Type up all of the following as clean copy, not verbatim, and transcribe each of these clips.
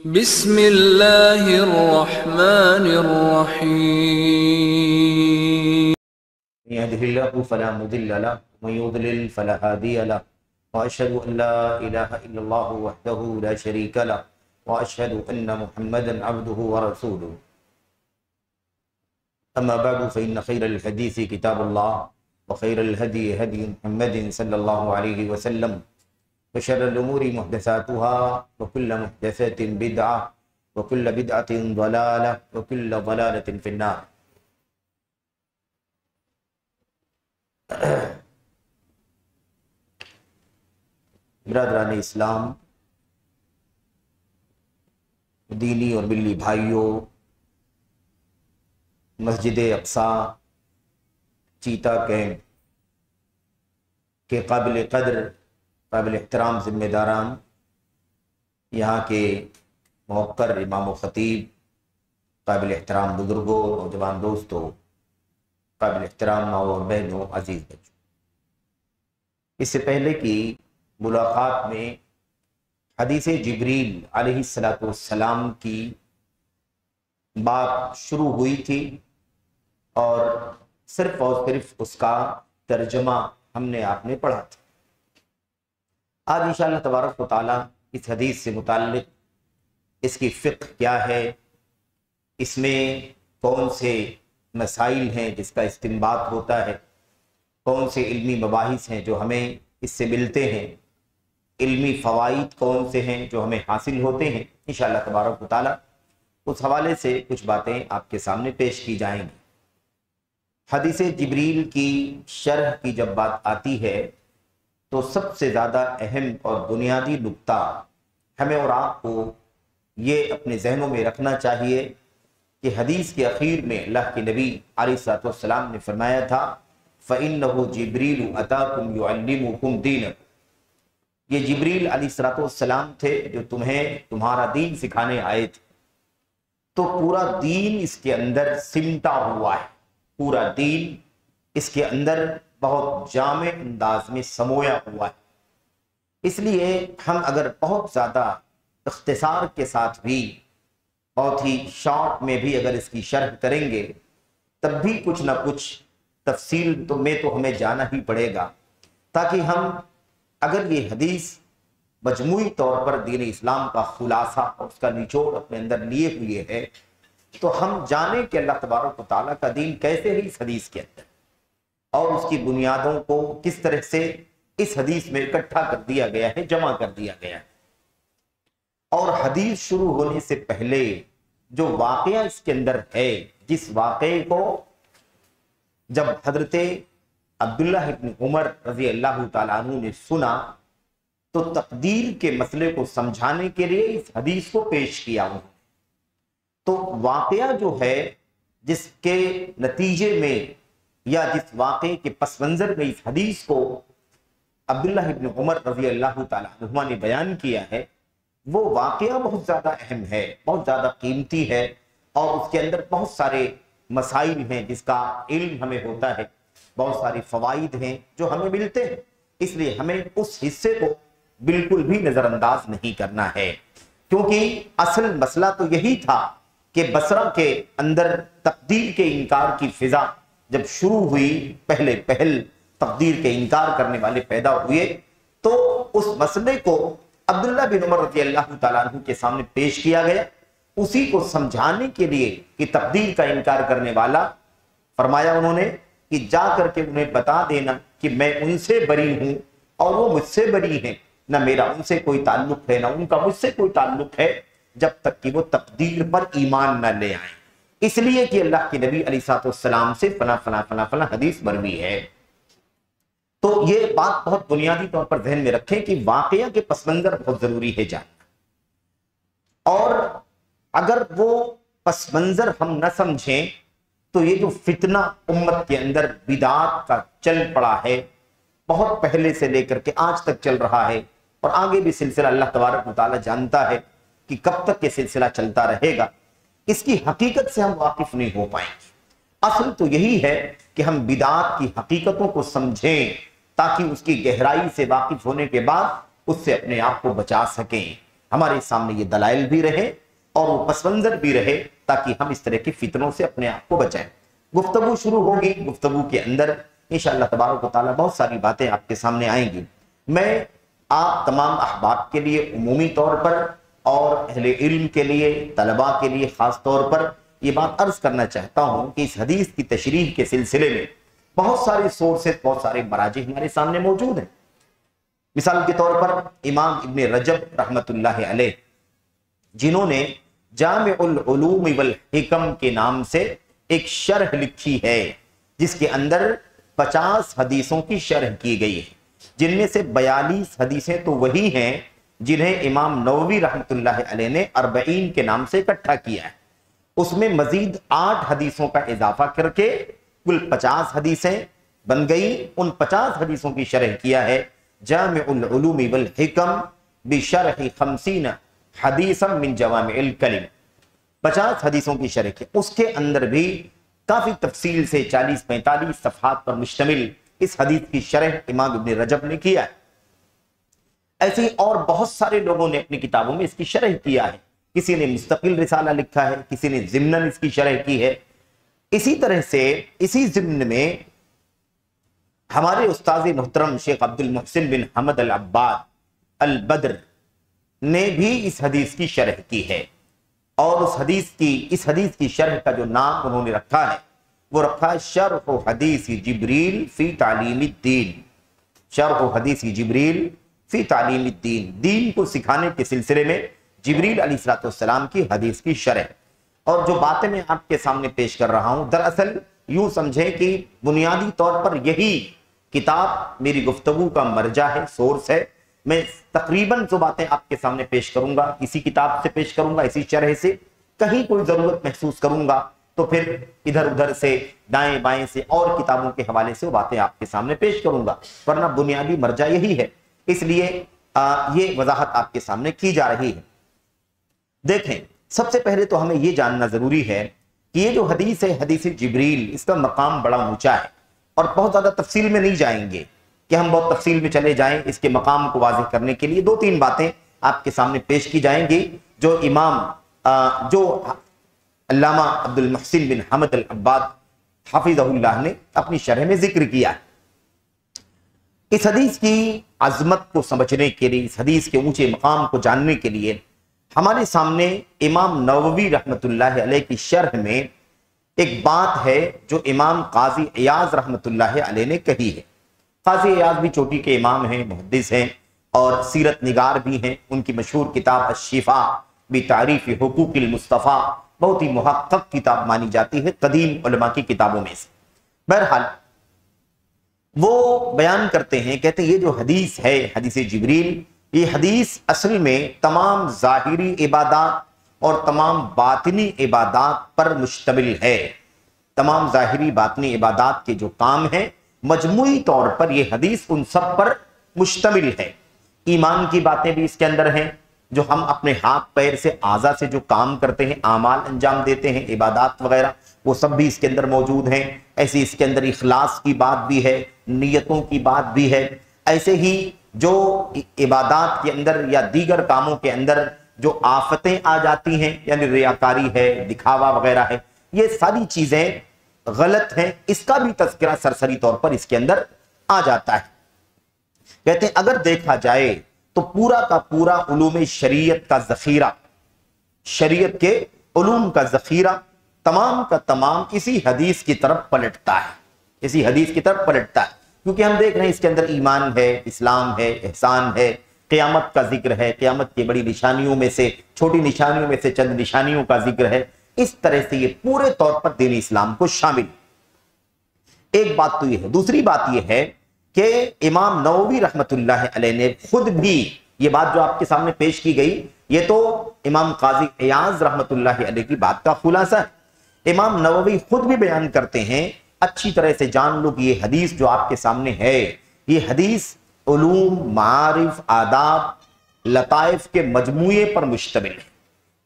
بسم اللہ الرحمن الرحیم يهده الله فلا مضل له ومن يضلل فلا هادي له واشهد ان لا اله الا الله وحده لا شريك له واشهد ان محمدا عبده ورسوله اما بعد فان خير الحديث كتاب الله وخير الهدي هدي محمد صلى الله عليه وسلم وشر الامور محدثاتها وكل محدثة بدعة وكل بدعة ضلالة وكل ضلالة في النار۔ برادران اسلام، دینی اور ملی بھائیوں، مسجد اقصی چیتا کیمپ کے قابل قدر قابل احترام ذمہ داران، یہاں کے موقر امام و خطیب، قابل احترام بزرگوں، نوجوان دوستوں، قابل احترام ماؤں اور بہنوں، عزیز بچوں، اس سے پہلے کی ملاقات میں حدیث جبریل علیہ السلام کی بات شروع ہوئی تھی اور صرف اس کا ترجمہ ہم نے آپ نے پڑھا تھا۔ آج انشاءاللہ تبارک و تعالیٰ اس حدیث سے متعلق اس کی فقہ کیا ہے، اس میں کون سے مسائل ہیں جس کا استنباط ہوتا ہے، کون سے علمی مباحث ہیں جو ہمیں اس سے ملتے ہیں، علمی فوائد کون سے ہیں جو ہمیں حاصل ہوتے ہیں، انشاءاللہ تبارک و تعالیٰ اس حوالے سے کچھ باتیں آپ کے سامنے پیش کی جائیں گی۔ حدیث جبریل کی شرح کی جب بات آتی ہے تو سب سے زیادہ اہم اور بنیادی نقطہ ہمیں اور آپ کو یہ اپنے ذہنوں میں رکھنا چاہیے کہ حدیث کے اخیر میں اللہ کے نبی علیہ السلام نے فرمایا تھا فَإِنَّهُ جِبْرِيلُ أَتَاكُمْ يُعَلِّمُكُمْ دِينَكُمْ، یہ جبریل علیہ السلام تھے جو تمہیں تمہارا دین سکھانے آئے تھے۔ تو پورا دین اس کے اندر سمٹا ہوا ہے، پورا دین اس کے اندر بہت جامع انداز میں سمویا ہوا ہے۔ اس لیے ہم اگر بہت زیادہ اختصار کے ساتھ بھی، بہت ہی شارٹ میں بھی اگر اس کی شرح کریں گے تب بھی کچھ نہ کچھ تفصیل میں تو ہمیں جانا ہی پڑے گا، تاکہ ہم اگر یہ حدیث مجموعی طور پر دین اسلام کا خلاصہ اور اس کا نچوڑ اپنے اندر لیے ہوئے ہے تو ہم جانیں کہ اللہ تبارک و تعالیٰ کا دین کیسے ہے اس حدیث کے اندر، اور اس کی بنیادوں کو کس طرح سے اس حدیث میں اکٹھا کر دیا گیا ہے، جمع کر دیا گیا ہے۔ اور حدیث شروع ہونے سے پہلے جو واقعہ اس کے اندر ہے، جس واقعے کو جب حضرت عبداللہ ابن عمر رضی اللہ تعالیٰ عنہ نے سنا تو تقدیر کے مسئلے کو سمجھانے کے لیے اس حدیث کو پیش کیا انہوں نے۔ تو واقعہ جو ہے جس کے نتیجے میں یا جس واقعے کے پس منظر میں اس حدیث کو عبداللہ ابن عمر رضی اللہ تعالیٰ عنہ نے بیان کیا ہے، وہ واقعہ بہت زیادہ اہم ہے، بہت زیادہ قیمتی ہے، اور اس کے اندر بہت سارے مسائل ہیں جس کا علم ہمیں ہوتا ہے، بہت سارے فوائد ہیں جو ہمیں ملتے ہیں۔ اس لیے ہمیں اس حصے کو بالکل بھی نظر انداز نہیں کرنا ہے، کیونکہ اصل مسئلہ تو یہی تھا کہ بصرہ کے اندر تقدیر کے انکار کی فضا جب شروع ہوئی، پہل تقدیر کے انکار کرنے والے پیدا ہوئے، تو اس مسئلے کو عبداللہ بن عمر رضی اللہ تعالیٰ عنہ کے سامنے پیش کیا گیا، اسی کو سمجھانے کے لیے کہ تقدیر کا انکار کرنے والا، فرمایا انہوں نے کہ جا کر کے انہیں بتا دینا کہ میں ان سے بری ہوں اور وہ مجھ سے بری ہیں، نہ میرا ان سے کوئی تعلق ہے نہ ان کا مجھ سے کوئی تعلق ہے، جب تک کہ وہ تقدیر پر ایمان نہ لے آئیں، اس لیے کہ اللہ کے نبی علیہ السلام سے فلاں فلاں فلاں فلاں حدیث مروی ہے۔ تو یہ بات بہت بنیادی طور پر ذہن میں رکھیں کہ واقعہ کے پس منظر بہت ضروری ہے جاننا، اور اگر وہ پس منظر ہم نہ سمجھیں تو یہ جو فتنہ امت کے اندر بدعات کا چل پڑا ہے، بہت پہلے سے لے کر کے آج تک چل رہا ہے، اور آگے بھی سلسلہ اللہ تبارک و تعالیٰ جانتا ہے کہ کب تک یہ سلسلہ چلتا رہے گا، اس کی حقیقت سے ہم واقف نہیں ہو پائیں گے۔ اصل تو یہی ہے کہ ہم بدعات کی حقیقتوں کو سمجھیں تاکہ اس کی گہرائی سے واقف ہونے کے بعد اس سے اپنے آپ کو بچا سکیں۔ ہمارے سامنے یہ دلائل بھی رہے اور وہ پس منظر بھی رہے تاکہ ہم اس طرح کی فتنوں سے اپنے آپ کو بچائیں۔ گفتگو شروع ہوگی، گفتگو کے اندر انشاءاللہ تبارک و تعالیٰ بہت ساری باتیں آپ کے سامنے آئیں گی۔ میں آپ تمام احباب کے لیے عمومی طور پر اور اہل علم کے لیے، طلباء کے لیے خاص طور پر یہ بات عرض کرنا چاہتا ہوں کہ اس حدیث کی تشریح کے سلسلے میں بہت سارے سورسز، بہت سارے مراجع ہمارے سامنے موجود ہیں۔ مثال کے طور پر امام ابن رجب رحمت اللہ علیہ، جنہوں نے جامع العلوم والحکم کے نام سے ایک شرح لکھی ہے جس کے اندر 50 حدیثوں کی شرح کی گئی ہے، جن میں سے 42 حدیثیں تو وہی ہیں جنہیں امام نووی رحمت اللہ علیہ نے 40 کے نام سے اکٹھا کیا ہے۔ اس میں مزید 8 حدیثوں کا اضافہ کر کے کل 50 حدیثیں بن گئی۔ ان 50 حدیثوں کی شرح کیا ہے جامع العلوم والحکم بشرح 50 حدیثا من جوامع الکلم، 50 حدیثوں کی شرح کی۔ اس کے اندر بھی کافی تفصیل سے 40-45 صفحات پر مشتمل اس حدیث کی شرح امام ابن رجب نے کیا ہے۔ ایسے ہی اور بہت سارے لوگوں نے اپنی کتابوں میں اس کی شرح کیا ہے، کسی نے مستقل رسالہ لکھا ہے، کسی نے ضمناً اس کی شرح کی ہے۔ اسی طرح سے اسی ضمن میں ہمارے استاذ محترم شیخ عبد المحسن بن حمد العباد البدر نے بھی اس حدیث کی شرح کی ہے، اور اس حدیث کی شرح کا جو نام انہوں نے رکھا ہے وہ رکھا ہے شرح حدیث جبریل فی تعلیم الدین۔ شرح حدیث جبریل فی تعلیم الدین، دین کو سکھانے کے سلسلے میں جبریل علیہ السلام کی حدیث کی شرح۔ اور جو باتیں میں آپ کے سامنے پیش کر رہا ہوں، دراصل یوں سمجھیں کہ بنیادی طور پر یہی کتاب میری گفتگو کا مرجع ہے، سورس ہے۔ میں تقریباً جو باتیں آپ کے سامنے پیش کروں گا اسی کتاب سے پیش کروں گا، اسی شرح سے۔ کہیں کوئی ضرورت محسوس کروں گا تو پھر ادھر ادھر سے، دائیں بائیں سے اور کتابوں کے حوالے سے وہ باتیں آپ کے سامنے پیش کروں گا، ورنہ بنیادی مرجع یہی ہے، اس لیے یہ وضاحت آپ کے سامنے کی جا رہی ہے۔ دیکھیں، سب سے پہلے تو ہمیں یہ جاننا ضروری ہے کہ یہ جو حدیث ہے، حدیث جبریل، اس کا مقام بڑا اونچا ہے، اور بہت زیادہ تفصیل میں نہیں جائیں گے کہ ہم بہت تفصیل میں چلے جائیں۔ اس کے مقام کو واضح کرنے کے لیے 2-3 باتیں آپ کے سامنے پیش کی جائیں گی جو جو علامہ عبد المحسن بن حمد العباد حفظہ اللہ نے اپنی شرح میں ذکر کیا ہے۔ اس حدیث کی عظمت کو سمجھنے کے لیے، اس حدیث کے اونچے مقام کو جاننے کے لیے ہمارے سامنے امام نووی رحمت اللہ علیہ کی شرح میں ایک بات ہے جو امام قاضی عیاض رحمت اللہ علیہ نے کہی ہے۔ قاضی عیاض بھی چوٹی کے امام ہیں، محدث ہیں اور سیرت نگار بھی ہیں۔ ان کی مشہور کتاب الشفاء بتعریف حقوق المصطفیٰ بہت ہی محقق کتاب مانی جاتی ہے قدیم علماء کی کتابوں میں سے۔ بہرحال وہ بیان کرتے ہیں، کہتے ہیں یہ جو حدیث ہے، حدیث جبریل، یہ حدیث اصل میں تمام ظاہری عبادات اور تمام باطنی عبادات پر مشتمل ہے۔ تمام ظاہری باطنی عبادات کے جو کام ہیں، مجموعی طور پر یہ حدیث ان سب پر مشتمل ہے۔ ایمان کی باتیں بھی اس کے اندر ہیں، جو ہم اپنے ہاتھ پیر سے، اعضاء سے جو کام کرتے ہیں، اعمال انجام دیتے ہیں، عبادات وغیرہ، وہ سب بھی اس کے اندر موجود ہیں۔ ایسے اس کے اندر اخلاص کی بات بھی ہے، نیتوں کی بات بھی ہے۔ ایسے ہی جو عبادات کے اندر یا دیگر کاموں کے اندر جو آفتیں آ جاتی ہیں، یعنی ریاکاری ہے، دکھاوا وغیرہ ہے، یہ ساری چیزیں غلط ہیں، اس کا بھی تذکرہ سرسری طور پر اس کے اندر آ جاتا ہے۔ کہتے ہیں اگر دیکھا جائے تو پورا کا پورا علوم شریعت کا ذخیرہ، شریعت کے علوم کا ذخیرہ تمام کا تمام اسی حدیث کی طرف پلٹتا ہے، اسی حدیث کی طرف پلٹتا ہے، کیونکہ ہم دیکھ رہے ہیں اس کے اندر ایمان ہے، اسلام ہے، احسان ہے، قیامت کا ذکر ہے، قیامت کی بڑی نشانیوں میں سے، چھوٹی نشانیوں میں سے چند نشانیوں کا ذکر ہے۔ اس طرح سے یہ پورے طور پر دین اسلام کو شامل۔ ایک بات تو یہ ہے۔ دوسری بات یہ ہے کہ امام نووی رحمت اللہ علیہ نے خود بھی یہ بات جو آپ کے سامنے پیش کی گئی، یہ تو امام قاضی عیاض رحمت اللہ علیہ کی بات کا خلاصہ ہے۔ امام نووی خود بھی بیان کرتے ہیں، اچھی طرح سے جان لو کہ یہ حدیث جو آپ کے سامنے ہے، یہ حدیث علوم، معارف، آداب، لطائف کے مجموعے پر مشتمل ہے۔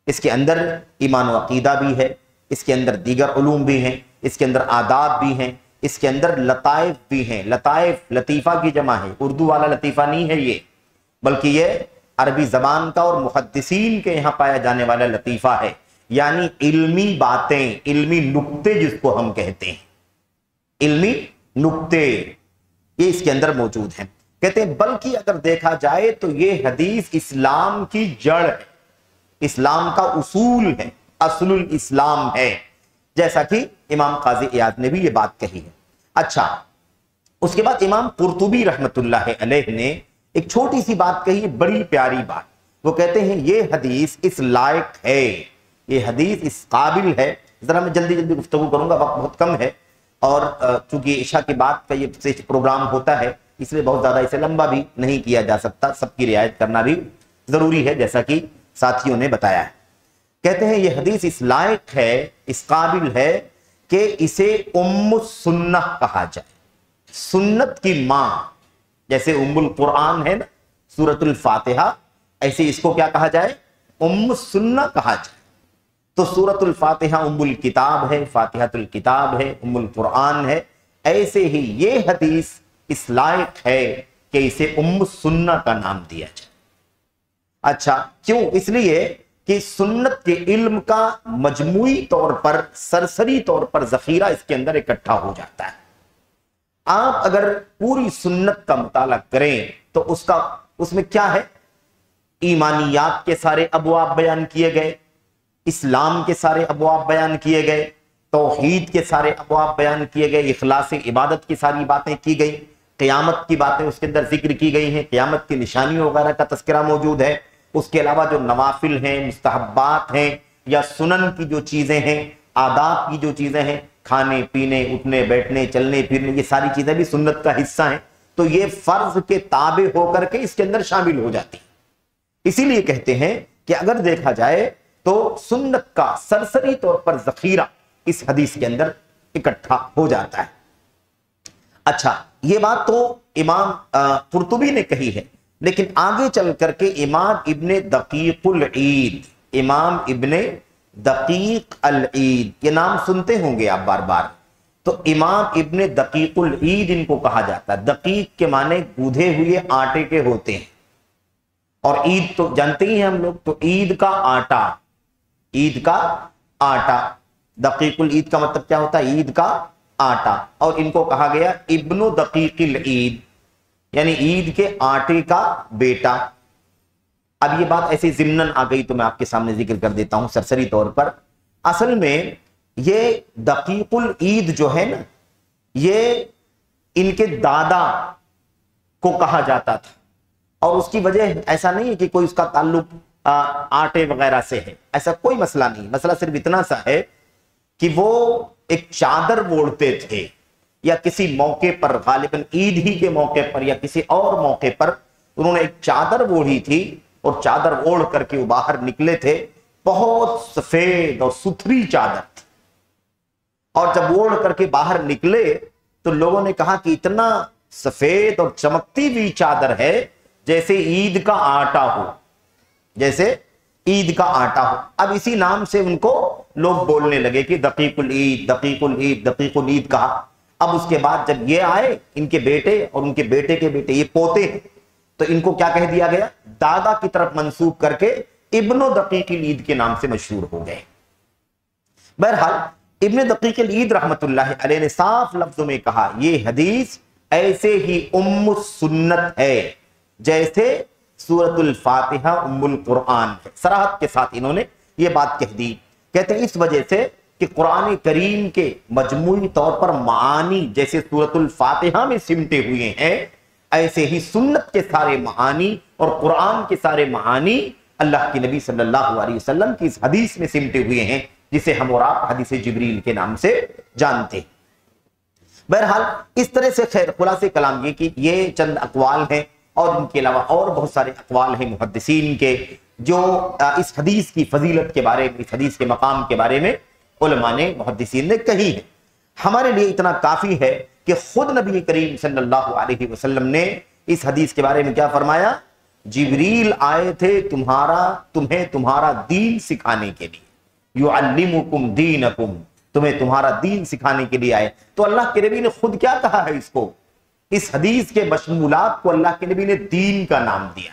اس کے اندر ایمان و عقیدہ بھی ہے، اس کے اندر دیگر علوم بھی ہیں، اس کے اندر آداب بھی ہیں، اس کے اندر لطائف بھی ہیں۔ لطائف لطیفہ کی جمع ہے، اردو والا لطیفہ نہیں ہے یہ، بلکہ یہ عربی زبان کا اور محدثین کے یہاں پایا جانے والا لطیفہ ہے، یعنی علمی باتیں، علمی نکتے جس کو ہم کہتے ہیں، علمی نکتے یہ اس کے اندر موجود ہیں۔ کہتے ہیں بلکہ اگر دیکھا جائے تو یہ حدیث اسلام کی جڑ ہے، اسلام کا اصول ہے، اصل الاسلام ہے، جیسا کہ امام قاضی عیاض نے بھی یہ بات کہی ہے۔ اچھا، اس کے بعد امام قرطبی رحمت اللہ علیہ نے ایک چھوٹی سی بات کہی ہے، بڑی پیاری بات۔ وہ کہتے ہیں یہ حدیث اس لائق ہے، یہ حدیث اس قابل ہے۔ ذرا میں جلدی جلدی گفتگو کروں گا، وقت بہت کم ہے، اور چونکہ عشاء کے بعد کا یہ پروگرام ہوتا ہے اس لیے بہت زیادہ اسے لمبا بھی نہیں کیا جا سکتا، سب کی رعایت کرنا بھی ضروری ہے جیسا کہ ساتھیوں نے بتایا ہے۔ کہتے ہیں یہ حدیث اس لائق ہے، اس قابل ہے کہ اسے ام السنہ کہا جائے، سنت کی ماں، جیسے ام القرآن ہے نا سورۃ الفاتحہ، ایسے اس کو کیا کہا جائے؟ ام السنہ کہا جائے۔ تو سورۃ الفاتحہ ام الکتاب ہے، فاتحۃ الکتاب ہے، ام القرآن ہے، ایسے ہی یہ حدیث اس لائق ہے کہ اسے ام السنہ کا نام دیا جائے۔ اچھا، کیوں؟ اس لیے کہ سنت کے علم کا مجموعی طور پر، سرسری طور پر ذخیرہ اس کے اندر اکٹھا ہو جاتا ہے۔ آپ اگر پوری سنت کا مطالعہ کریں تو اس میں کیا ہے؟ ایمانیات کے سارے ابواب بیان کیے گئے، اسلام کے سارے ابواب بیان کیے گئے، توحید کے سارے ابواب بیان کیے گئے، اخلاص عبادت کی ساری باتیں کی گئی، قیامت کی باتیں اس کے اندر ذکر کی گئی ہیں، قیامت کی نشانیوں وغیرہ کا تذکرہ موجود ہے۔ اس کے علاوہ جو نوافل ہیں، مستحبات ہیں، یا سنن کی جو چیزیں ہیں، آداب کی جو چیزیں ہیں، کھانے پینے، اٹھنے بیٹھنے، چلنے پھرنے، یہ ساری چیزیں بھی سنت کا حصہ ہیں، تو یہ فرض کے تابع ہو کر کے اس کے اندر شامل ہو جاتی ہیں۔ اسی لیے کہتے ہیں کہ اگر دیکھا جائے تو سنت کا سرسری طور پر ذخیرہ اس حدیث کے اندر اکٹھا ہو جاتا ہے۔ اچھا، یہ بات تو امام قرطبی نے کہی ہے، لیکن آگے چل کر کے امام ابن دقیق العید، امام ابن دقیق العید، یہ نام سنتے ہوں گے آپ بار بار، تو امام ابن دقیق العید ان کو کہا جاتا ہے۔ دقیق کے معنی گودھے ہوئے آٹے کے ہوتے ہیں، اور عید تو جانتے ہی ہیں ہم لوگ، تو عید کا آٹا، عید کا آٹا، دقیق العید کا مطلب کیا ہوتا ہے؟ عید کا آٹا، اور ان کو کہا گیا ابن دقیق العید، یعنی عید کے آٹے کا بیٹا۔ اب یہ بات ایسے ضمناً آ گئی تو میں آپ کے سامنے ذکر کر دیتا ہوں سرسری طور پر۔ اصل میں یہ دقیق العید جو ہے نا، یہ ان کے دادا کو کہا جاتا تھا، اور اس کی وجہ ایسا نہیں ہے کہ کوئی اس کا تعلق آٹے وغیرہ سے ہے، ایسا کوئی مسئلہ نہیں۔ مسئلہ صرف اتنا سا ہے کہ وہ ایک چادر اوڑھتے تھے، یا کسی موقع پر، غالباً عید ہی کے موقع پر یا کسی اور موقع پر انہوں نے ایک چادر اوڑھی تھی، اور چادر اوڑھ کر کے وہ باہر نکلے تھے، بہت سفید اور ستھری چادر تھی، اور جب اوڑھ کر کے باہر نکلے تو لوگوں نے کہا کہ اتنا سفید اور چمکتی ہوئی چادر ہے جیسے عید کا آٹا ہو، جیسے عید کا آٹا ہو۔ اب اسی نام سے ان کو لوگ بولنے لگے کہ دقیق العید، دقیق العید، دقیق العید کہا۔ اب اس کے بعد جب یہ آئے ان کے بیٹے اور ان کے بیٹے کے بیٹے، یہ پوتے ہیں، تو ان کو کیا کہہ دیا گیا؟ دادا کی طرف منسوب کر کے ابن دقیق العید کے نام سے مشہور ہو گئے۔ بہرحال ابن دقیق العید رحمت اللہ علیہ نے صاف لفظوں میں کہا یہ حدیث ایسے ہی ام السنت ہے جیسے سورۃ الفاتحہ ام القرآن ہے۔ صراحت کے ساتھ انہوں نے یہ بات کہہ دی۔ کہتے ہیں اس وجہ سے کہ قرآن کریم کے مجموعی طور پر معانی جیسے سورۃ الفاتحہ میں سمٹے ہوئے ہیں، ایسے ہی سنت کے سارے معانی اور قرآن کے سارے معانی اللہ کے نبی صلی اللہ علیہ وسلم کی اس حدیث میں سمٹے ہوئے ہیں، جسے ہم اور آپ حدیث جبریل کے نام سے جانتے ہیں۔ بہرحال اس طرح سے خیر خلاصے کلام یہ کہ یہ چند اقوال ہیں، اور ان کے علاوہ اور بہت سارے اقوال ہیں محدثین کے جو اس حدیث کی فضیلت کے بارے میں، اس حدیث کے مقام کے بارے میں علماء نے، محدثین نے کہی ہے۔ ہمارے لیے اتنا کافی ہے کہ خود نبی کریم صلی اللہ علیہ وسلم نے اس حدیث کے بارے میں کیا فرمایا؟ جبریل آئے تھے تمہیں تمہارا دین سکھانے کے لیے، یعلمکم دینکم، تمہیں تمہارا دین سکھانے کے لیے آئے۔ تو اللہ کے نبی نے خود کیا کہا ہے اس کو؟ اس حدیث کے مشمولات کو اللہ کے نبی نے دین کا نام دیا۔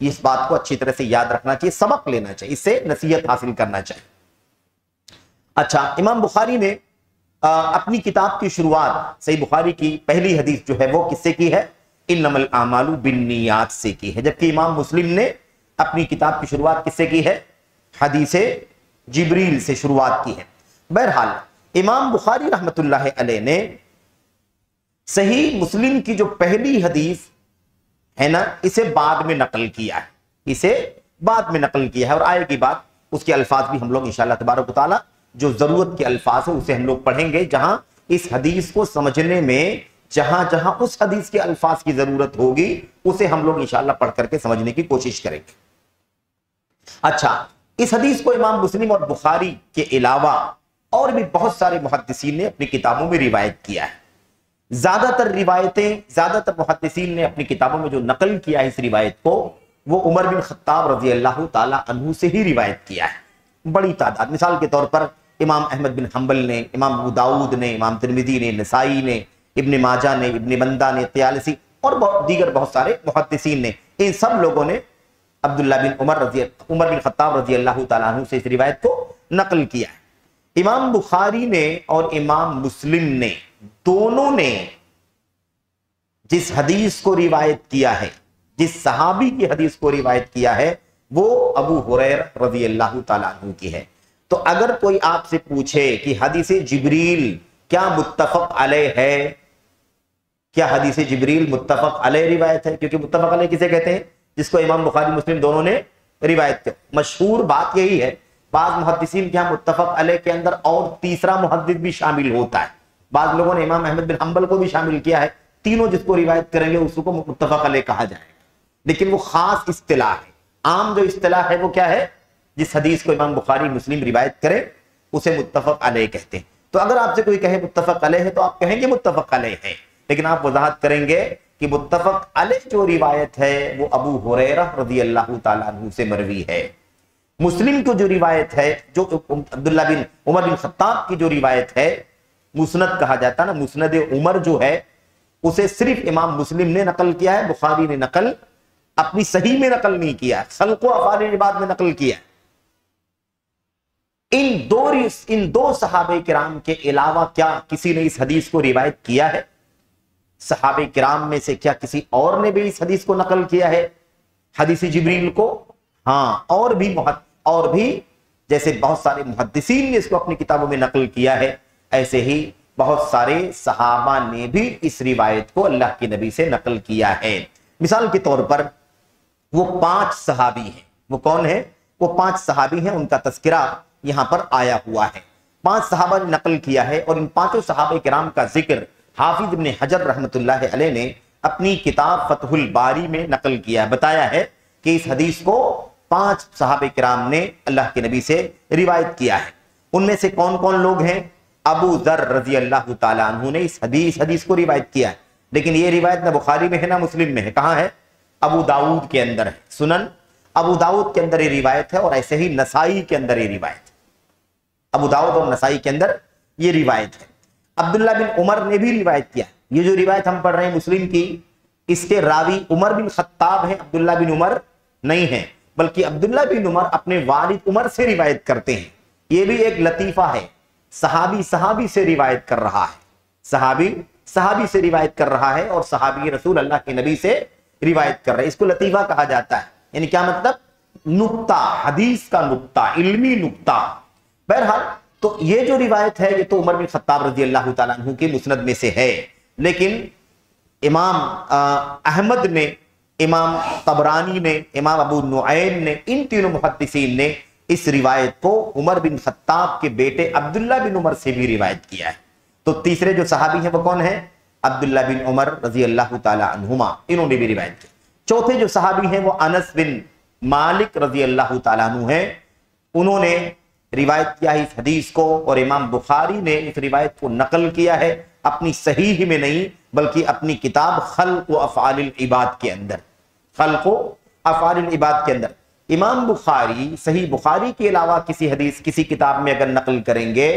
اس بات کو اچھی طرح سے یاد رکھنا چاہیے، سبق لینا چاہیے، اس سے نصیحت حاصل کرنا چاہیے۔ اچھا، امام بخاری نے اپنی کتاب کی شروعات، صحیح بخاری کی پہلی حدیث جو ہے وہ کس سے کی ہے؟ انما الاعمال بالنیات سے کی ہے، جبکہ امام مسلم نے اپنی کتاب کی شروعات کس سے کی ہے؟ حدیث جبریل سے شروعات کی ہے۔ بہرحال امام بخاری رحمت اللہ علیہ نے صحیح مسلم کی جو پہلی حدیث ہے نا، اسے بعد میں نقل کیا ہے، اسے بعد میں نقل کیا ہے، اور آئے کی بات اس کے الفاظ بھی ہم لوگ انشاءاللہ تبارک و تعالی جو ضرورت کے الفاظ ہیں اسے ہم لوگ پڑھیں گے، جہاں اس حدیث کو سمجھنے میں جہاں جہاں اس حدیث کے الفاظ کی ضرورت ہوگی اسے ہم لوگ انشاءاللہ پڑھ کر کے سمجھنے کی کوشش کریں گے۔ اچھا، اس حدیث کو امام مسلم اور بخاری کے علاوہ اور بھی بہت سارے محدثین نے اپنی کتابوں میں روایت کیا ہے۔ زیادہ تر محدثین نے اپنی کتابوں میں جو نقل کیا ہے اس روایت کو، وہ عمر بن خطاب رضی اللہ تعالی عنہ سے ہی روایت کیا ہے، بڑی تعداد۔ مثال کے طور پر امام احمد بن حنبل نے، امام ابو داؤد نے، امام ترمذی نے، نسائی نے، ابن ماجہ نے، ابن مندہ نے، طیالسی اور دیگر بہت سارے محدثین نے، ان سب لوگوں نے عبداللہ بن عمر بن خطاب رضی اللہ تعالیٰ عنہ سے اس روایت کو نقل کیا ہے۔ امام بخاری نے اور امام مسلم نے دونوں نے جس حدیث کو روایت کیا ہے، جس صحابی کی حدیث کو روایت کیا ہے، وہ ابو ہریرہ رضی اللہ تعالیٰ عنہ کی ہے۔ تو اگر کوئی آپ سے پوچھے کہ حدیث جبریل کیا متفق علیہ ہے، کیا حدیث جبریل متفق علیہ روایت ہے؟ کیونکہ متفق علیہ کسے کہتے ہیں؟ جس کو امام بخاری مسلم دونوں نے روایت کیا۔ مشہور بات یہی ہے، بعض محدثین کے ہاں متفق علیہ کے اندر اور تیسرا محدث بھی شامل ہوتا ہے، بعض لوگوں نے امام احمد بن حنبل کو بھی شامل کیا ہے، تینوں جس کو روایت کریں گے اس کو متفق علیہ کہا جائے گا۔ لیکن وہ خاص اصطلاح ہے، عام جو اصطلاح ہے وہ کیا ہے؟ جس حدیث کو امام بخاری مسلم روایت کرے اسے متفق علیہ کہتے ہیں۔ تو اگر آپ سے کوئی کہے متفق علیہ ہے تو آپ کہیں گے متفق علیہ ہے، لیکن آپ وضاحت کریں گے کہ متفق علیہ جو روایت ہے وہ ابو ہریرہ رضی اللہ تعالیٰ عنہ سے مروی ہے۔ مسلم کو جو روایت ہے، جو عبداللہ بن عمر بن خطاب کی جو روایت ہے، مسند کہا جاتا ہے نا، مسند عمر جو ہے اسے صرف امام مسلم نے نقل کیا ہے، بخاری نے نقل اپنی صحیح میں نقل نہیں کیا، خلق و افعال العباد میں نقل کیا۔ ان دو صحابہ کرام کے علاوہ کیا کسی نے اس حدیث کو روایت کیا ہے؟ صحابہ کرام میں سے کیا کسی اور نے بھی اس حدیث کو نقل کیا ہے، حدیث جبریل کو؟ ہاں، اور بھی جیسے بہت سارے محدثین نے اس کو اپنی کتابوں میں نقل کیا ہے، ایسے ہی بہت سارے صحابہ نے بھی اس روایت کو اللہ کے نبی سے نقل کیا ہے۔ مثال کے طور پر وہ 5 صحابی ہیں، وہ کون ہیں؟ وہ 5 صحابی ہیں، ان کا تذکرہ یہاں پر آیا ہوا ہے۔ 5 صحابہ نے نقل کیا ہے، اور ان 5 صحابہ کرام کا ذکر حافظ ابن حجر رحمت اللہ علیہ نے اپنی کتاب فتح الباری میں نقل کیا، بتایا ہے کہ اس حدیث کو 5 صحابہ کرام نے اللہ کے نبی سے روایت کیا ہے۔ ان میں سے کون کون لوگ ہیں؟ ابو ذر رضی اللہ تعالیٰ عنہ نے اس حدیث کو روایت کیا ہے، لیکن یہ روایت نہ بخاری میں ہے نہ مسلم میں ہے، کہاں ہے؟ ابو داؤد کے اندر ہے، سنن ابو داؤد کے اندر یہ روایت ہے، اور ایسے ہی نسائی کے اندر یہ روایت ہے، ابو داؤد اور نسائی کے اندر یہ روایت ہے۔ عبداللہ بن عمر نے بھی روایت کیا ہے، یہ جو روایت ہم پڑھ رہے ہیں مسلم کی، اس کے راوی عمر بن خطاب ہیں، عبداللہ بن عمر نہیں ہیں، بلکہ عبداللہ بن عمر اپنے والد عمر سے روایت کرتے ہیں۔ یہ بھی ایک لطیفہ ہے، صحابی سے روایت کر رہا ہے، صحابی سے روایت کر رہا ہے، اور صحابی رسول اللہ کے نبی سے روایت کر رہے ہیں، اس کو لطیفہ کہا جاتا ہے۔ یعنی کیا مطلب؟ نکتہ، حدیث کا نکتہ، علمی نکتہ۔ بہرحال تو یہ جو روایت ہے یہ تو عمر بن خطاب رضی اللہ تعالیٰ عنہ کی مسند میں سے ہے، لیکن امام احمد نے، امام طبرانی نے، امام ابو نعیم نے، ان تینوں محدثین نے اس روایت کو عمر بن خطاب کے بیٹے عبداللہ بن عمر سے بھی روایت کیا ہے۔ تو تیسرے جو صحابی ہیں وہ کون ہیں؟ عبداللہ بن عمر رضی اللہ تعالی عنہما، انہوں نے بھی روایت کی۔ چوتھے جو صحابی ہیں وہ انس بن مالک رضی اللہ تعالیٰ عنہ ہیں، انہوں نے روایت کیا ہے اس حدیث کو، اور امام بخاری نے اس روایت کو نقل کیا ہے اپنی صحیح میں نہیں بلکہ اپنی کتاب خلق و افعال العباد کے اندر، خلق و افعال العباد کے اندر۔ امام بخاری صحیح بخاری کے علاوہ کسی حدیث کسی کتاب میں اگر نقل کریں گے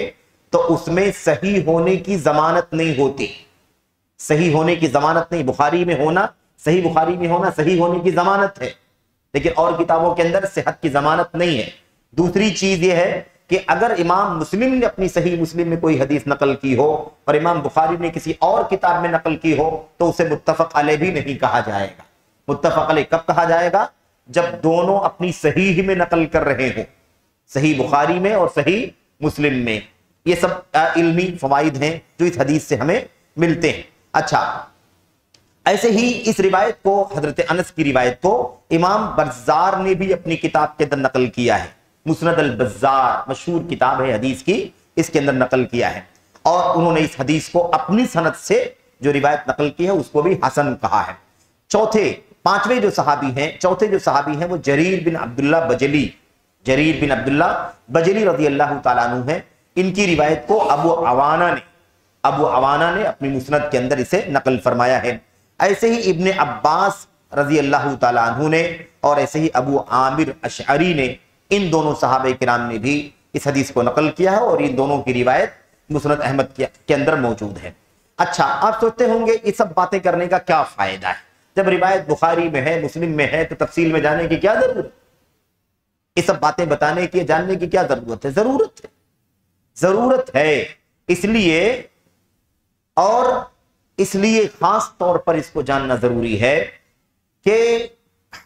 تو اس میں صحیح ہونے کی ضمانت نہیں ہوتی، صحیح ہونے کی ضمانت نہیں۔ بخاری میں ہونا، صحیح بخاری میں ہونا صحیح ہونے کی ضمانت ہے، لیکن اور کتابوں کے اندر صحت کی ضمانت نہیں ہے۔ دوسری چیز یہ ہے کہ اگر امام مسلم نے اپنی صحیح مسلم میں کوئی حدیث نقل کی ہو اور امام بخاری نے کسی اور کتاب میں نقل کی ہو تو اسے متفق علیہ بھی نہیں کہا جائے گا۔ متفق علیہ کب کہا جائے گا؟ جب دونوں اپنی صحیح میں نقل کر رہے ہوں، صحیح بخاری میں اور صحیح مسلم میں۔ یہ سب علمی فوائد ہیں جو اس حدیث سے ہمیں ملتے ہیں۔ اچھا، ایسے ہی اس روایت کو، حضرت انس کی روایت کو، امام بزار نے بھی اپنی کتاب کے اندر نقل کیا ہے۔ مسند البزار مشہور کتاب ہے حدیث کی، اس کے اندر نقل کیا ہے، اور انہوں نے اس حدیث کو اپنی سند سے جو روایت نقل کی ہے اس کو بھی حسن کہا ہے۔ چوتھے جو صحابی ہیں وہ جریر بن عبداللہ بجلی رضی اللہ تعالیٰ عنہ ہیں۔ ان کی روایت کو ابو عوانہ نے اپنی مسند کے اندر اسے نقل فرمایا ہے۔ ایسے ہی ابن عباس رضی اللہ تعالیٰ عنہ نے اور ایسے ہی ابو عامر اشعری نے، ان دونوں صحابہ کرام نے بھی اس حدیث کو نقل کیا ہے، اور ان دونوں کی روایت مسند احمد کے اندر موجود ہے۔ اچھا، آپ سوچتے ہوں گے یہ سب باتیں کرنے کا کیا فائدہ ہے؟ جب روایت بخاری میں ہے، مسلم میں ہے، تو تفصیل میں جانے کی کیا ضرورت ہے؟ یہ سب باتیں بتانے کی، جاننے کی کیا ضرورت ہے؟ ضرورت ہے اس لیے خاص طور پر اس کو جاننا ضروری ہے کہ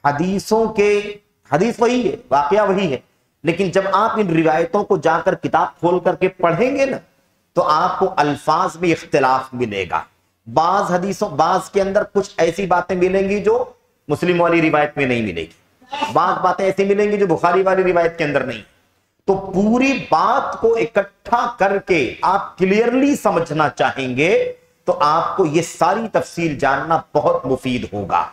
حدیث وہی ہے، واقعہ وہی ہے، لیکن جب آپ ان روایتوں کو جا کر کتاب کھول کر کے پڑھیں گے نا تو آپ کو الفاظ میں اختلاف ملے گا۔ بعض کے اندر کچھ ایسی باتیں ملیں گی جو مسلم والی روایت میں نہیں ملے گی، بعض باتیں ایسی ملیں گی جو بخاری والی روایت کے اندر نہیں۔ تو پوری بات کو اکٹھا کر کے آپ کلیئرلی سمجھنا چاہیں گے تو آپ کو یہ ساری تفصیل جاننا بہت مفید ہوگا۔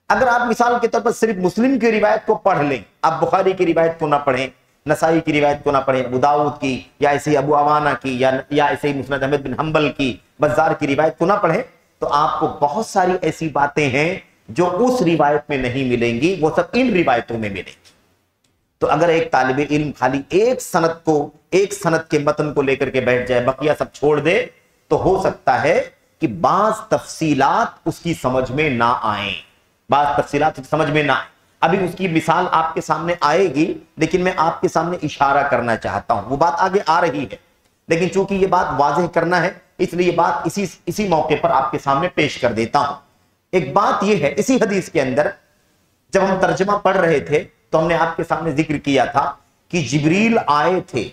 اگر آپ مثال کے طور پر صرف مسلم کی روایت کو پڑھ لیں، آپ بخاری کی روایت کو نہ پڑھیں، نسائی کی روایت کو نہ پڑھیں، ابو داؤد کی یا ایسے ہی ابو عوانہ کی یا ایسے ہی مسند احمد بن حنبل کی، بزار کی روایت کو نہ پڑھیں، تو آپ کو بہت ساری ایسی باتیں ہیں جو اس روایت میں نہیں ملیں گی، وہ سب ان روایتوں میں ملیں گی۔ تو اگر ایک طالب علم خالی ایک سند کے متن کو لے کر کے بیٹھ جائے، بقیہ سب چھوڑ دے، تو ہو سکتا ہے کہ بعض تفصیلات اس کی سمجھ میں نہ آئیں۔ ابھی اس کی مثال آپ کے سامنے آئے گی، لیکن میں آپ کے سامنے اشارہ کرنا چاہتا ہوں، وہ بات آگے آ رہی ہے، لیکن چونکہ یہ بات واضح کرنا ہے اس لیے یہ بات اسی موقع پر آپ کے سامنے پیش کر دیتا ہوں۔ ایک بات یہ ہے، اسی حدیث کے اندر جب ہم ترجمہ پڑھ رہے تھے تو ہم نے آپ کے سامنے ذکر کیا تھا کہ جبریل آئے تھے۔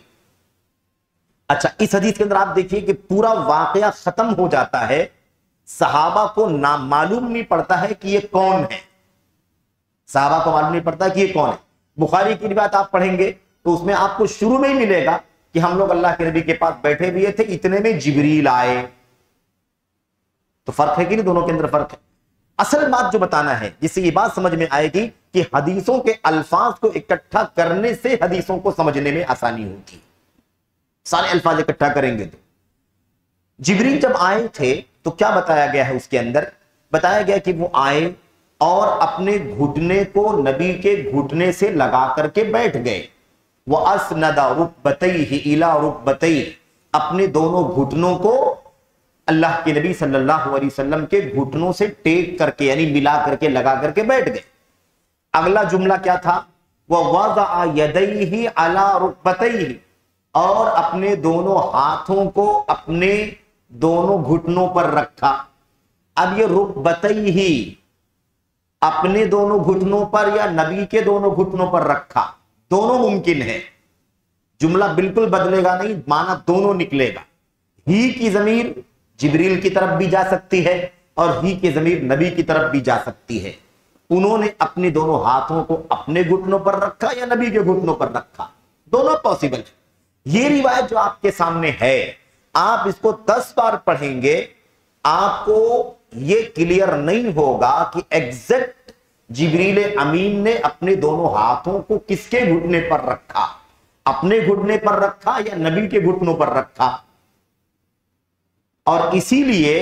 اچھا، اس حدیث کے اندر آپ دیکھیے کہ پورا واقعہ ختم ہو جاتا ہے، صحابہ کو معلوم نہیں پڑتا ہے کہ یہ کون ہے، بخاری کی روایت آپ پڑھیں گے تو اس میں آپ کو شروع میں ہی ملے گا کہ ہم لوگ اللہ کے نبی کے پاس بیٹھے ہوئے تھے، اتنے میں جبریل آئے۔ تو فرق ہے کہ نہیں؟ دونوں کے اندر فرق ہے۔ اصل بات جو بتانا ہے، جس سے یہ بات سمجھ میں آئے گی کہ حدیثوں کے الفاظ کو اکٹھا کرنے سے حدیثوں کو سمجھنے میں آسانی ہوتی ہے۔ سارے الفاظ اکٹھا کریں گے تو جبریل جب آئے تھے تو کیا بتایا گیا ہے؟ اس کے اندر بتایا گیا کہ وہ آئے اور اپنے گھٹنے کو نبی کے گھٹنے سے لگا کر کے بیٹھ گئے۔ وَأَسْنَدَ رُكْبَتَيْهِ إِلَى رُكْبَتَيْهِ، اپنے دونوں گھٹنوں کو اللہ کے نبی صلی اللہ علیہ وسلم کے گھٹنوں سے ٹیک کر کے، یعنی ملا کر کے، لگا کر کے بیٹھ گئے۔ اگلا جملہ کیا تھا؟ وَوَضَعَ يَدَيْهِ عَلَى رُكْبَتَيْهِ، اور اپنے دونوں ہاتھوں کو اپنے دونوں گھٹنوں پر رکھا۔ اب یہ رکبتیہ اپنے دونوں گھٹنوں پر یا نبی کے دونوں گھٹنوں پر رکھا، دونوں ممکن ہے، جملہ بالکل بدلے گا نہیں، معنی دونوں نکلے گا۔ ہی کی ضمیر جبریل کی طرف بھی جا سکتی ہے اور ہی کی ضمیر نبی کی طرف بھی جا سکتی ہے۔ انہوں نے اپنے دونوں ہاتھوں کو اپنے گھٹنوں پر رکھا یا نبی کے گھٹنوں پر رکھا، دونوں پاسبل ہے۔ یہ روایت جو آپ کے سامنے ہے، آپ اس کو 10 بار پڑھیں گے، آپ کو یہ کلیئر نہیں ہوگا کہ ایگزیکٹ جبریل امین نے اپنے دونوں ہاتھوں کو کس کے گھٹنے پر رکھا، اپنے گھٹنے پر رکھا یا نبی کے گھٹنوں پر رکھا۔ اور اسی لیے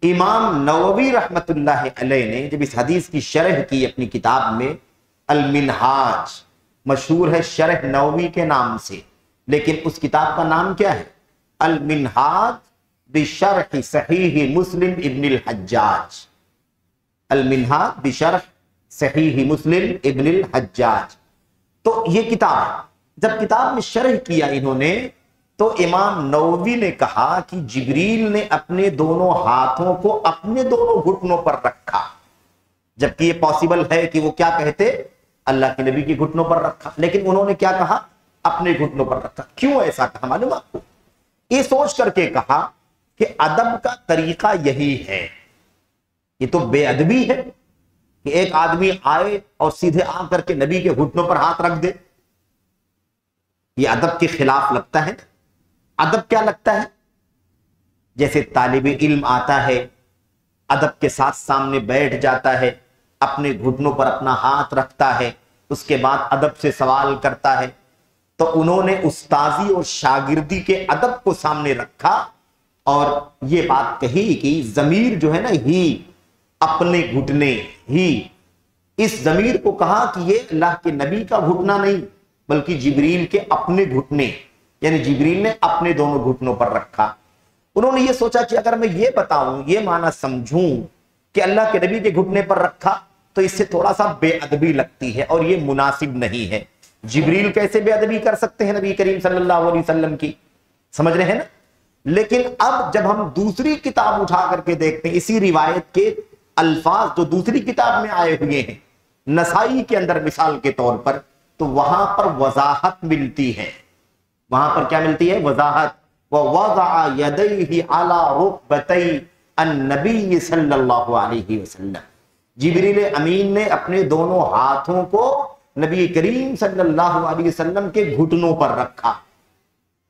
امام نووی رحمت اللہ علیہ نے جب اس حدیث کی شرح کی اپنی کتاب میں، المنہاج، مشہور ہے شرح نووی کے نام سے، لیکن اس کتاب کا نام کیا ہے؟ المنہاج بشرح صحیح مسلم ابن الحجاج، المنہاج بشرح صحیح مسلم ابن الحجاج. تو یہ کتاب ہے. جب کتاب میں شرح کیا انہوں نے تو امام نووی نے کہا کہ جبریل نے اپنے دونوں ہاتھوں کو اپنے دونوں گھٹنوں پر رکھا، جبکہ یہ پاسبل ہے کہ وہ کیا کہتے اللہ کے نبی کے گھٹنوں پر رکھا، لیکن انہوں نے کیا کہا اپنے گھٹنوں پر رکھا. کیوں ایسا کہا معلوم آپ کو؟ یہ سوچ کر کے کہا کہ ادب کا طریقہ یہی ہے. یہ تو بے ادبی ہے کہ ایک آدمی آئے اور سیدھے آ کر کے نبی کے گھٹنوں پر ہاتھ رکھ دے. یہ ادب کے خلاف لگتا ہے. ادب کیا لگتا ہے؟ جیسے طالب علم آتا ہے، ادب کے ساتھ سامنے بیٹھ جاتا ہے، اپنے گھٹنوں پر اپنا ہاتھ رکھتا ہے، اس کے بعد ادب سے سوال کرتا ہے. تو انہوں نے استاذی اور شاگردی کے ادب کو سامنے رکھا اور یہ بات کہی کہ ضمیر جو ہے نا ہی، اپنے گھٹنے ہی، اس ضمیر کو کہا کہ یہ اللہ کے نبی کا گھٹنا نہیں بلکہ جبریل کے اپنے گھٹنے، یعنی جبریل نے اپنے دونوں گھٹنوں پر رکھا. انہوں نے یہ سوچا کہ اگر میں یہ بتاؤں، یہ معنی سمجھوں کہ اللہ کے نبی کے گھٹنے پر رکھا تو اس سے تھوڑا سا بے ادبی لگتی ہے اور یہ مناسب نہیں ہے. جبریل کیسے بے ادبی کر سکتے ہیں نبی کریم صلی اللہ علیہ وسلم کی؟ سمجھ رہے ہیں نا؟ لیکن اب جب ہم دوسری کتاب اٹھا کر کے دیکھتے ہیں، اسی روایت کے الفاظ جو دوسری کتاب میں آئے ہوئے ہیں، نسائی کے اندر مثال کے طور پر، تو وہاں پر وضاحت ملتی ہے. وہاں پر کیا ملتی ہے؟ وضاحت. وَوَضَعَ يَدَيْهِ عَلَى رُكْبَتَيْ النَّبِيِّ صلی اللہ علیہ وسلم. جبریل امین نے اپنے دونوں ہاتھوں کو نبی کریم صلی اللہ علیہ وسلم کے گھٹنوں پر رکھا.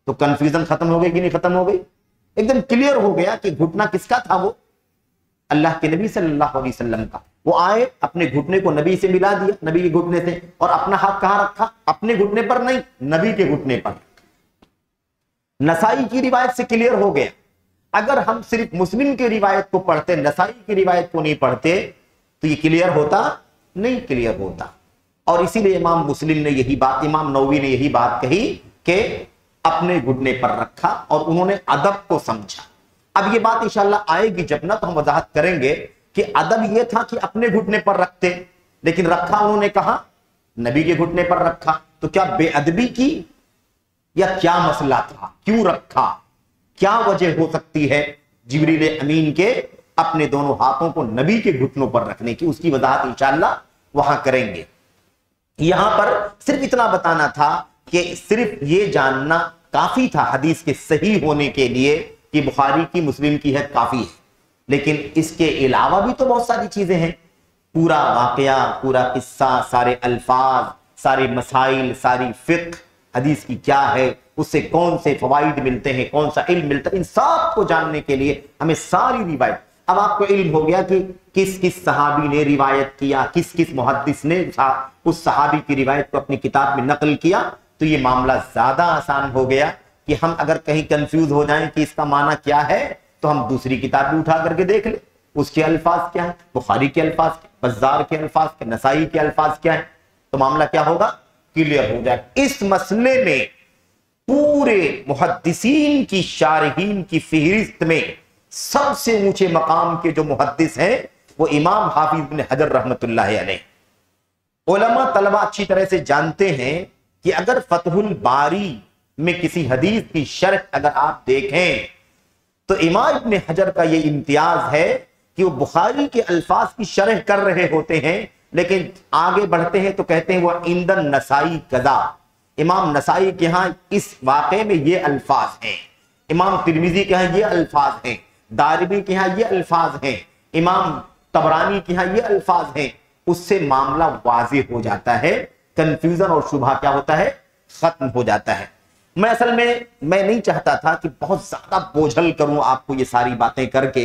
تو کنفیوژن ختم ہو گئی کہ نہیں ختم ہو گئی؟ ایک دم کلیئر ہو گیا کہ گھٹنا کس کا تھا؟ وہ اللہ کے نبی صلی اللہ علیہ وسلم کا. وہ آئے، اپنے گھٹنے کو نبی سے ملا دیا، نبی کے گھٹنے سے، اور اپنا ہاتھ کہاں رکھا؟ اپنے گھٹنے پر نہیں، نبی کے گھٹنے پر. نسائی کی روایت سے کلیئر ہو گیا. اگر ہم صرف مسلم کی روایت کو پڑھتے، نسائی کی روایت کو نہیں پڑھتے، تو یہ کلیئر ہوتا نہیں، کلیئر ہوتا. اور اسی لیے امام مسلم نے یہی بات، امام نووی نے یہی بات کہی کہ اپنے گھٹنے پر رکھا، اور انہوں نے ادب کو سمجھا. اب یہ بات انشاءاللہ آئے گی جب نہ، تو ہم وضاحت کریں گے کہ ادب یہ تھا کہ اپنے گھٹنے پر رکھتے، لیکن رکھا انہوں نے کہا نبی کے گھٹنے پر رکھا. تو کیا بے ادبی کی یا کیا مسئلہ تھا؟ کیوں رکھا؟ کیا وجہ ہو سکتی ہے جبریل امین کے اپنے دونوں ہاتھوں کو نبی کے گھٹنوں پر رکھنے کی؟ اس کی وضاحت انشاءاللہ وہاں کریں گے. یہاں پر صرف اتنا بتانا تھا کہ صرف یہ جاننا کافی تھا حدیث کے صحیح ہونے کے لیے کہ بخاری کی، مسلم کی ہے، کافی ہے. لیکن اس کے علاوہ بھی تو بہت ساری چیزیں ہیں. پورا واقعہ، پورا قصہ، سارے الفاظ، سارے مسائل، ساری فقہ حدیث کی کیا ہے، اس سے کون سے فوائد ملتے ہیں، کون سا علم ملتا ہے، ان سب کو جاننے کے لیے ہمیں ساری روایت. اب آپ کو علم ہو گیا کہ کس کس صحابی نے روایت کیا، کس کس محدث نے اس صحابی کی روایت کو اپنی کتاب میں نقل کیا، تو یہ معاملہ زیادہ آسان ہو گیا کہ ہم اگر کہیں کنفیوز ہو جائیں کہ اس کا معنی کیا ہے تو ہم دوسری کتاب بھی اٹھا کر کے دیکھ لیں اس کے الفاظ کیا ہیں، بخاری کے الفاظ کیا، بزار کے الفاظ کیا، نسائی کے الفاظ کیا ہیں، تو معاملہ کیا ہوگا؟ کلیئر ہو جائے. اس مسئلے میں پورے محدثین کی، شارحین کی فہرست میں سب سے اونچے مقام کے جو محدث ہیں وہ امام حافظ بن حجر رحمت اللہ علیہ. علماء طلبہ اچھی طرح سے جانتے ہیں کہ اگر فتح الباری میں کسی حدیث کی شرح اگر آپ دیکھیں تو امام ابن حجر کا یہ امتیاز ہے کہ وہ بخاری کے الفاظ کی شرح کر رہے ہوتے ہیں، لیکن آگے بڑھتے ہیں تو کہتے ہیں وہ عند النسائی قضا، امام نسائی کے ہاں اس واقعے میں یہ الفاظ ہیں، امام ترمذی کے ہاں یہ الفاظ ہیں، دارمی کے ہاں یہ الفاظ ہیں، امام طبرانی کے ہاں یہ الفاظ ہیں. اس سے معاملہ واضح ہو جاتا ہے، کنفیوژن اور شبہ کیا ہوتا ہے؟ ختم ہو جاتا ہے. میں اصل میں نہیں چاہتا تھا کہ بہت زیادہ بوجھل کروں آپ کو یہ ساری باتیں کر کے،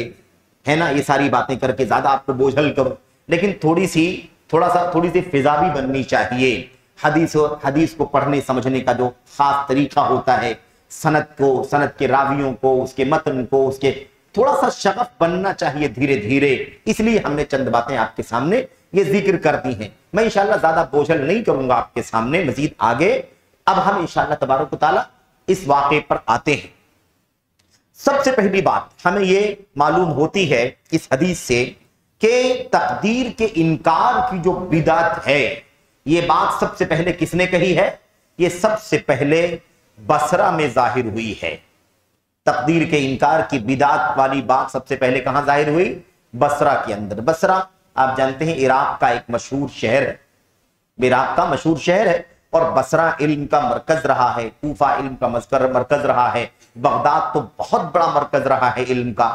ہے نا، یہ ساری باتیں کر کے زیادہ آپ کو بوجھل کروں، لیکن تھوڑی سی فضا بھی بننی چاہیے. حدیث کو پڑھنے سمجھنے کا جو خاص طریقہ ہوتا ہے، سند کو، سند کے راویوں کو، اس کے متن کو، اس کے تھوڑا سا شغف بننا چاہیے دھیرے دھیرے. اس لیے ہم نے چند باتیں آپ کے سامنے یہ ذکر کر دی ہیں. میں انشاءاللہ زیادہ بوجھل نہیں کروں گا آپ کے سامنے مزید آگے. اب ہم انشاءاللہ تبارک و تعالی اس واقعے پر آتے ہیں. سب سے پہلی بات ہمیں یہ معلوم ہوتی ہے اس حدیث سے کہ تقدیر کے انکار کی جو بدعت ہے، یہ بات سب سے پہلے کس نے کہی ہے؟ یہ سب سے پہلے بصرہ میں ظاہر ہوئی ہے۔ تقدیر کے انکار کی بدعت والی بات سب سے پہلے کہاں ظاہر ہوئی؟ بصرہ کے اندر۔ بصرہ آپ جانتے ہیں عراق کا ایک مشہور شہر ہے، عراق کا مشہور شہر ہے، اور بصرہ علم کا مرکز رہا ہے، کوفہ علم کا مرکز رہا ہے، بغداد تو بہت بڑا مرکز رہا ہے علم کا،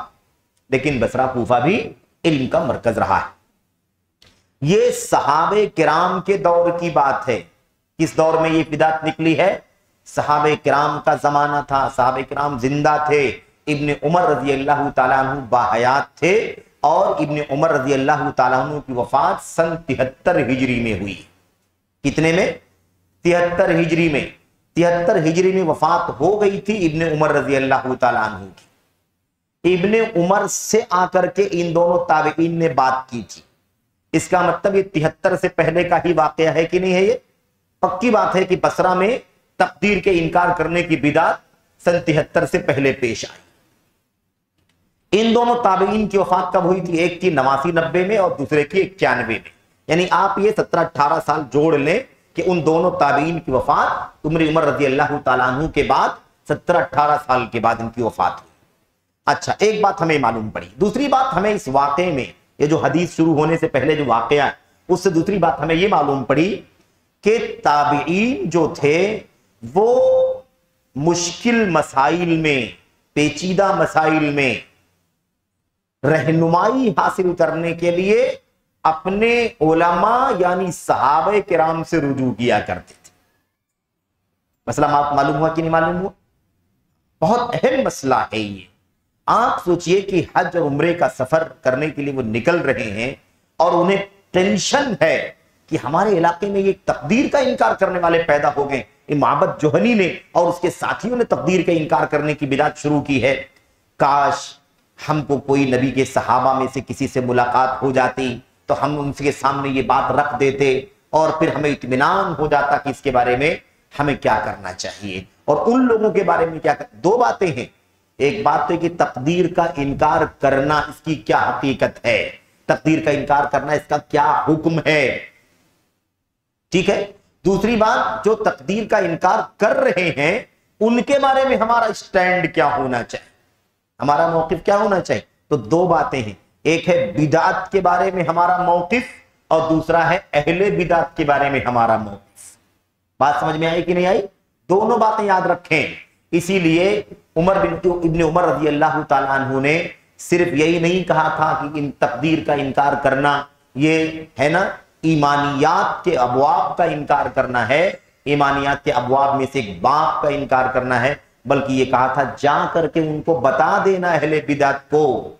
لیکن بصرہ کوفہ بھی علم کا مرکز رہا ہے۔ یہ صحابہ کرام کے دور کی بات ہے۔ کس دور میں یہ بدعت نکلی ہے؟ صحابہ کرام کا زمانہ تھا، صحابہ کرام زندہ تھے، ابن عمر رضی اللہ تعالیٰ عنہ باحیات تھے، اور ابن عمر رضی اللہ تعالیٰ عنہ کی وفات سن 73 ہجری میں ہوئی۔ کتنے میں؟ 73 ہجری میں۔ 73 ہجری میں وفات ہو گئی تھی ابن عمر رضی اللہ تعالیٰ عنہ کی۔ ابن عمر سے آ کر کے ان دونوں تابعین نے بات کی تھی۔ اس کا مطلب یہ 73 سے پہلے کا ہی واقعہ ہے کہ نہیں ہے؟ یہ پکی بات ہے کہ بصرہ میں تقدیر کے انکار کرنے کی بدعت سن 73 سے پہلے پیش آئی۔ ان دونوں تابعین کی وفات کب ہوئی تھی؟ ایک کی 89-90 میں اور دوسرے کی 91 میں، یعنی آپ یہ 17-18 سال جوڑ لیں کہ ان دونوں تابعین کی وفات عمر رضی اللہ تعالیٰ عنہ کے بعد 17-18 سال کے بعد ان کی وفات ہوئی۔ اچھا، ایک بات ہمیں معلوم پڑی۔ دوسری بات ہمیں اس واقعے میں، یہ جو حدیث شروع ہونے سے پہلے جو واقعہ ہے اس سے دوسری بات ہمیں یہ معلوم پڑی کہ تابعین جو تھے وہ مشکل مسائل میں، پیچیدہ مسائل میں رہنمائی حاصل کرنے کے لیے اپنے علماء یعنی صحابہ کرام سے رجوع کیا کرتے تھے۔ مسئلہ معلوم ہوا کہ نہیں معلوم ہوا؟ بہت اہم مسئلہ ہے یہ۔ آپ سوچئے کہ حج اور عمرے کا سفر کرنے کے لیے وہ نکل رہے ہیں اور انہیں ٹینشن ہے کہ ہمارے علاقے میں یہ تقدیر کا انکار کرنے والے پیدا ہو گئے۔ معبد جوہنی نے اور اس کے ساتھیوں نے تقدیر کا انکار کرنے کی بدعت شروع کی ہے۔ کاش ہم کو کوئی نبی کے صحابہ میں سے کسی سے ملاقات ہو جاتی تو ہم ان کے سامنے یہ بات رکھ دیتے اور پھر ہمیں اطمینان ہو جاتا کہ اس کے بارے میں ہمیں کیا کرنا چاہیے اور ان لوگوں کے بارے میں کیا دو باتیں ہیں۔ ایک بات تو کہ تقدیر کا انکار کرنا اس کی کیا حقیقت ہے، تقدیر کا انکار کرنا اس کا کیا حکم ہے، ٹھیک ہے۔ دوسری بات، جو تقدیر کا انکار کر رہے ہیں ان کے بارے میں ہمارا سٹینڈ کیا ہونا چاہیے، ہمارا موقف کیا ہونا چاہیے۔ تو دو باتیں ہیں، ایک ہے بدعت کے بارے میں ہمارا موقف اور دوسرا ہے اہل بدعت کے بارے میں ہمارا موقف۔ بات سمجھ میں آئی کہ نہیں آئی؟ دونوں باتیں یاد رکھیں۔ اسی لیے ابن عمر رضی اللہ تعالیٰ عنہ نے صرف یہی نہیں کہا تھا کہ ان تقدیر کا انکار کرنا یہ ہے نا ایمانیات کے ابواب کا انکار کرنا ہے، ایمانیات کے ابواب میں سے ایک باب کا انکار کرنا ہے، بلکہ یہ کہا تھا جا کر کے ان کو بتا دینا اہل بدعت کو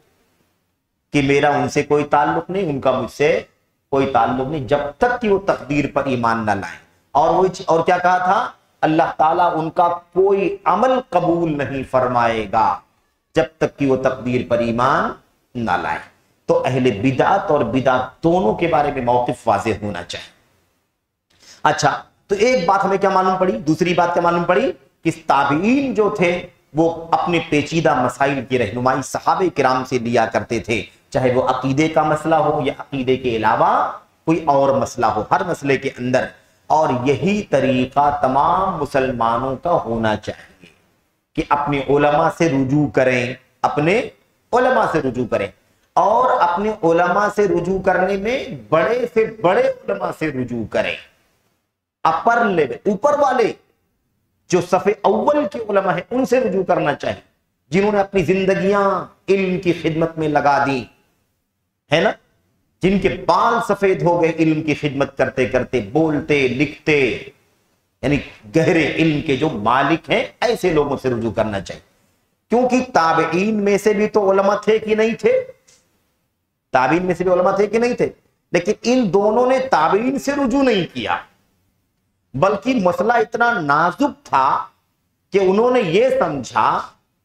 کہ میرا ان سے کوئی تعلق نہیں، ان کا مجھ سے کوئی تعلق نہیں، جب تک کہ وہ تقدیر پر ایمان نہ لائیں۔ اور کیا کہا تھا؟ اللہ تعالیٰ ان کا کوئی عمل قبول نہیں فرمائے گا جب تک کہ وہ تقدیر پر ایمان نہ لائیں۔ تو اہل بدعت اور بدعت دونوں کے بارے میں موقف واضح ہونا چاہیے۔ اچھا، تو ایک بات ہمیں کیا معلوم پڑی؟ دوسری بات کیا معلوم پڑی کہ تابعین جو تھے وہ اپنے پیچیدہ مسائل کی رہنمائی صحابہ کرام سے لیا کرتے تھے، چاہے وہ عقیدے کا مسئلہ ہو یا عقیدے کے علاوہ کوئی اور مسئلہ ہو، ہر مسئلے کے اندر۔ اور یہی طریقہ تمام مسلمانوں کا ہونا چاہیے کہ اپنے علماء سے رجوع کریں، اپنے علماء سے رجوع کریں، اور اپنے علماء سے رجوع کرنے میں بڑے سے بڑے علماء سے رجوع کریں، اپر لیول، اوپر والے جو صف اول کے علماء ہیں ان سے رجوع کرنا چاہیے، جنہوں نے اپنی زندگیاں علم کی خدمت میں لگا دی ہے نا، جن کے بال سفید ہو گئے علم کی خدمت کرتے کرتے، بولتے لکھتے، یعنی گہرے علم کے جو مالک ہیں، ایسے لوگوں سے رجوع کرنا چاہیے۔ کیونکہ تابعین میں سے بھی تو علماء تھے کہ نہیں تھے؟ تابعین میں سے بھی علماء تھے کہ نہیں تھے؟ لیکن ان دونوں نے تابعین سے رجوع نہیں کیا، بلکہ مسئلہ اتنا نازک تھا کہ انہوں نے یہ سمجھا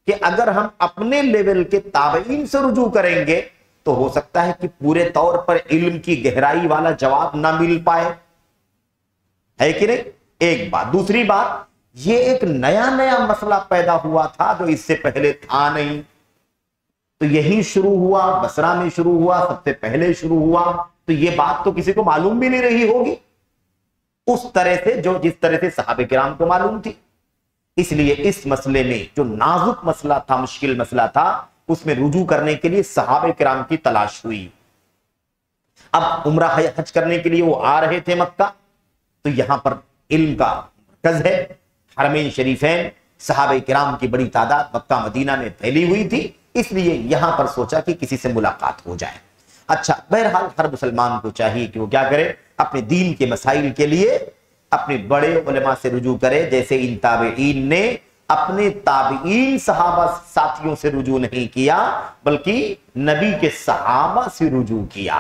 کہ اگر ہم اپنے لیول کے تابعین سے رجوع کریں گے تو ہو سکتا ہے کہ پورے طور پر علم کی گہرائی والا جواب نہ مل پائے، ہے کہ نہیں؟ ایک بات۔ دوسری بات، یہ ایک نیا مسئلہ پیدا ہوا تھا جو اس سے پہلے تھا نہیں۔ تو یہی شروع ہوا، بصرہ میں شروع ہوا، سب سے پہلے شروع ہوا، تو یہ بات تو کسی کو معلوم بھی نہیں رہی ہوگی اس طرح سے جس طرح سے صحابہ کرام کو معلوم تھی۔ اس لیے اس مسئلے میں جو نازک مسئلہ تھا، مشکل مسئلہ تھا، اس میں رجوع کرنے کے لیے صحابہ کرام کی تلاش ہوئی۔ اب عمرہ حج کرنے کے لیے وہ آ رہے تھے مکہ، تو یہاں پر علم کا مرکز ہے، حرمین شریفین، صحابہ کرام کی بڑی تعداد مکہ مدینہ میں پھیلی ہوئی تھی، اس لیے یہاں پر سوچا کہ کسی سے ملاقات ہو جائے۔ اچھا، بہرحال ہر مسلمان کو چاہیے کہ وہ کیا کرے، اپنے دین کے مسائل کے لیے اپنے بڑے علماء سے رجوع کرے، جیسے ان تابعین نے اپنے تابعین صحابہ ساتھیوں سے رجوع نہیں کیا، بلکہ نبی کے صحابہ سے رجوع کیا،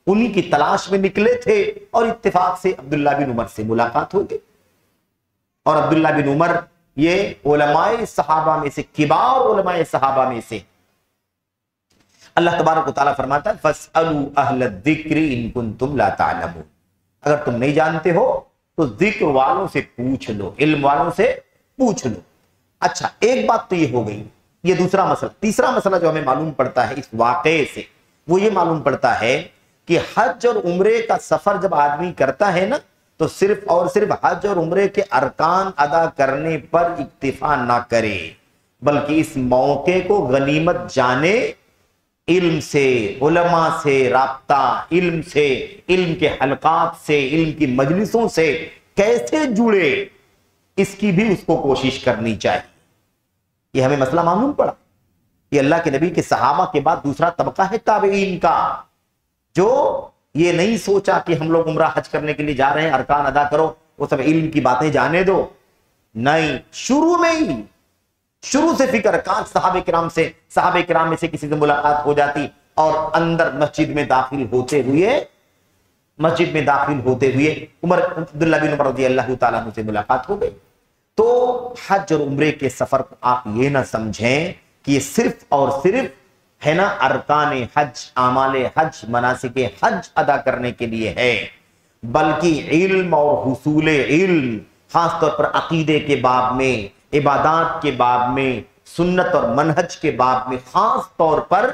انہی کی تلاش میں نکلے تھے، اور اتفاق سے عبداللہ بن عمر سے ملاقات ہو گئی۔ اور عبداللہ بن عمر یہ علماء صحابہ میں سے، کبار علماء صحابہ میں سے۔ اللہ تبارک و تعالیٰ فرماتا ہے فَاسْأَلُوا أَهْلَ الذِّكْرِ إِن كُنتُمْ لَا تَعْلَمُونَ، اگر تم نہیں جانتے ہو تو ذکر والوں سے پوچھ لو، علم والوں سے پوچھ لو۔ اچھا، ایک بات تو یہ ہو گئی، یہ دوسرا مسئلہ۔ تیسرا مسئلہ جو ہمیں معلوم پڑتا ہے اس واقعے سے، وہ یہ معلوم پڑتا ہے کہ حج اور عمرے کا سفر جب آدمی کرتا ہے نا، تو صرف اور صرف حج اور عمرے کے ارکان ادا کرنے پر اکتفا نہ کرے، بلکہ اس موقع کو غنیمت جانے، علم سے، علماء سے رابطہ، علم سے، علم کے حلقات سے، علم کی مجلسوں سے کیسے جڑے، اس کی بھی اس کو کوشش کرنی چاہیے۔ یہ ہمیں مسئلہ معلوم پڑا، یہ اللہ کے نبی کے صحابہ کے بعد دوسرا طبقہ ہے تابعین کا، جو یہ نہیں سوچا کہ ہم لوگ عمرہ حج کرنے کے لیے جا رہے ہیں، ارکان ادا کرو، وہ سب علم کی باتیں جانے دو، نہیں، شروع میں ہی، شروع سے فکر، کاش صحابہ کرام میں سے کسی سے ملاقات ہو جاتی، اور اندر مسجد میں داخل ہوتے ہوئے عبداللہ بن عمر رضی اللہ تعالیٰ عنہ سے ملاقات ہو گئی۔ تو حج اور عمرے کے سفر کو آپ یہ نہ سمجھیں کہ یہ صرف اور صرف ہے نا ارکان حج، اعمال حج، مناسک حج ادا کرنے کے لیے ہے، بلکہ علم اور حصول علم، خاص طور پر عقیدے کے باب میں، عبادات کے باب میں، سنت اور منہج کے باب میں، خاص طور پر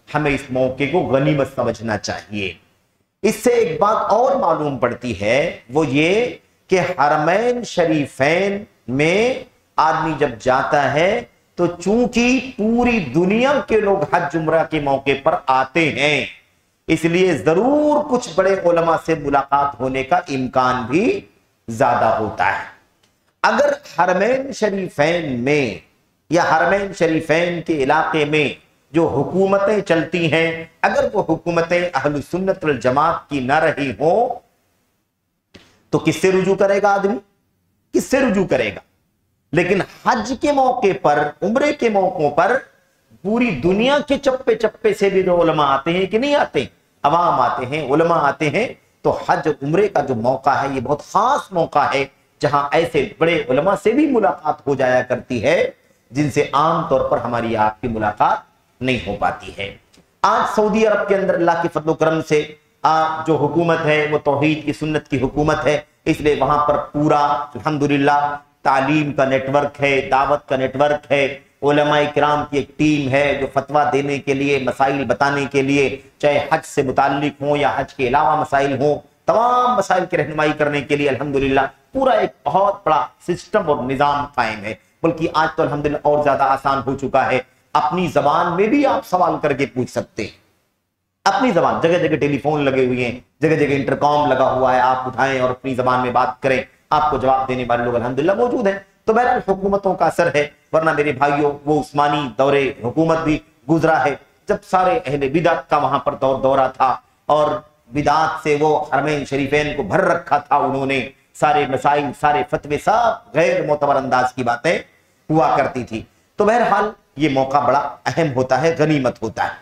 ہمیں اس موقع کو غنیمت سمجھنا چاہیے۔ اس سے ایک بات اور معلوم پڑتی ہے، وہ یہ کہ حرمین شریفین میں آدمی جب جاتا ہے تو چونکہ پوری دنیا کے لوگ حج عمرہ کے موقع پر آتے ہیں، اس لیے ضرور کچھ بڑے علماء سے ملاقات ہونے کا امکان بھی زیادہ ہوتا ہے۔ اگر حرمین شریفین میں یا حرمین شریفین کے علاقے میں جو حکومتیں چلتی ہیں، اگر وہ حکومتیں اہل سنت والجماعت کی نہ رہی ہوں، تو کس سے رجوع کرے گا آدمی؟ کس سے رجوع کرے گا؟ لیکن حج کے موقع پر، عمرے کے موقعوں پر پوری دنیا کے چپے چپے سے بھی جو علماء آتے ہیں کہ نہیں آتے، عوام آتے ہیں، علماء آتے ہیں، تو حج اور عمرے کا جو موقع ہے یہ بہت خاص موقع ہے، جہاں ایسے بڑے علماء سے بھی ملاقات ہو جایا کرتی ہے جن سے عام طور پر ہماری آپ کی ملاقات نہیں ہو پاتی ہے۔ آج سعودی عرب کے اندر اللہ کے فضل و کرم سے جو حکومت ہے وہ توحید کی سنت کی حکومت ہے، اس لیے وہاں پر پورا الحمدللہ تعلیم کا نیٹ ورک ہے، دعوت کا نیٹ ورک ہے، علماء کرام کی ایک ٹیم ہے جو فتویٰ دینے کے لیے، مسائل بتانے کے لیے، چاہے حج سے متعلق ہوں یا حج کے علاوہ مسائل ہوں، تمام مسائل کی رہنمائی کرنے کے لیے الحمدللہ پورا ایک بہت بڑا سسٹم اور نظام قائم ہے۔ بلکہ آج تو الحمدللہ اور زیادہ آسان ہو چکا ہے، اپنی زبان میں بھی آپ سوال کر کے پوچھ سکتے ہیں، اپنی زبان، جگہ جگہ ٹیلی فون لگے ہوئے ہیں، جگہ جگہ انٹرکام لگا ہوا ہے، آپ اٹھائیں اور اپنی زبان میں بات کریں، آپ کو جواب دینے والے لوگ الحمدللہ موجود ہیں۔ تو بہرحال حکومتوں کا اثر ہے، ورنہ میرے بھائیوں وہ عثمانی دور حکومت بھی گزرا ہے، جب سارے اہل بدعت کا وہاں پر دورہ تھا، اور بدعت سے وہ حرمین شریفین کو بھر رکھا تھا، انہوں نے سارے مسائل، سارے فتوے، سب غیر معتبر انداز کی باتیں ہوا کرتی تھی۔ تو بہرحال یہ موقع بڑا اہم ہوتا ہے، غنیمت ہوتا ہے۔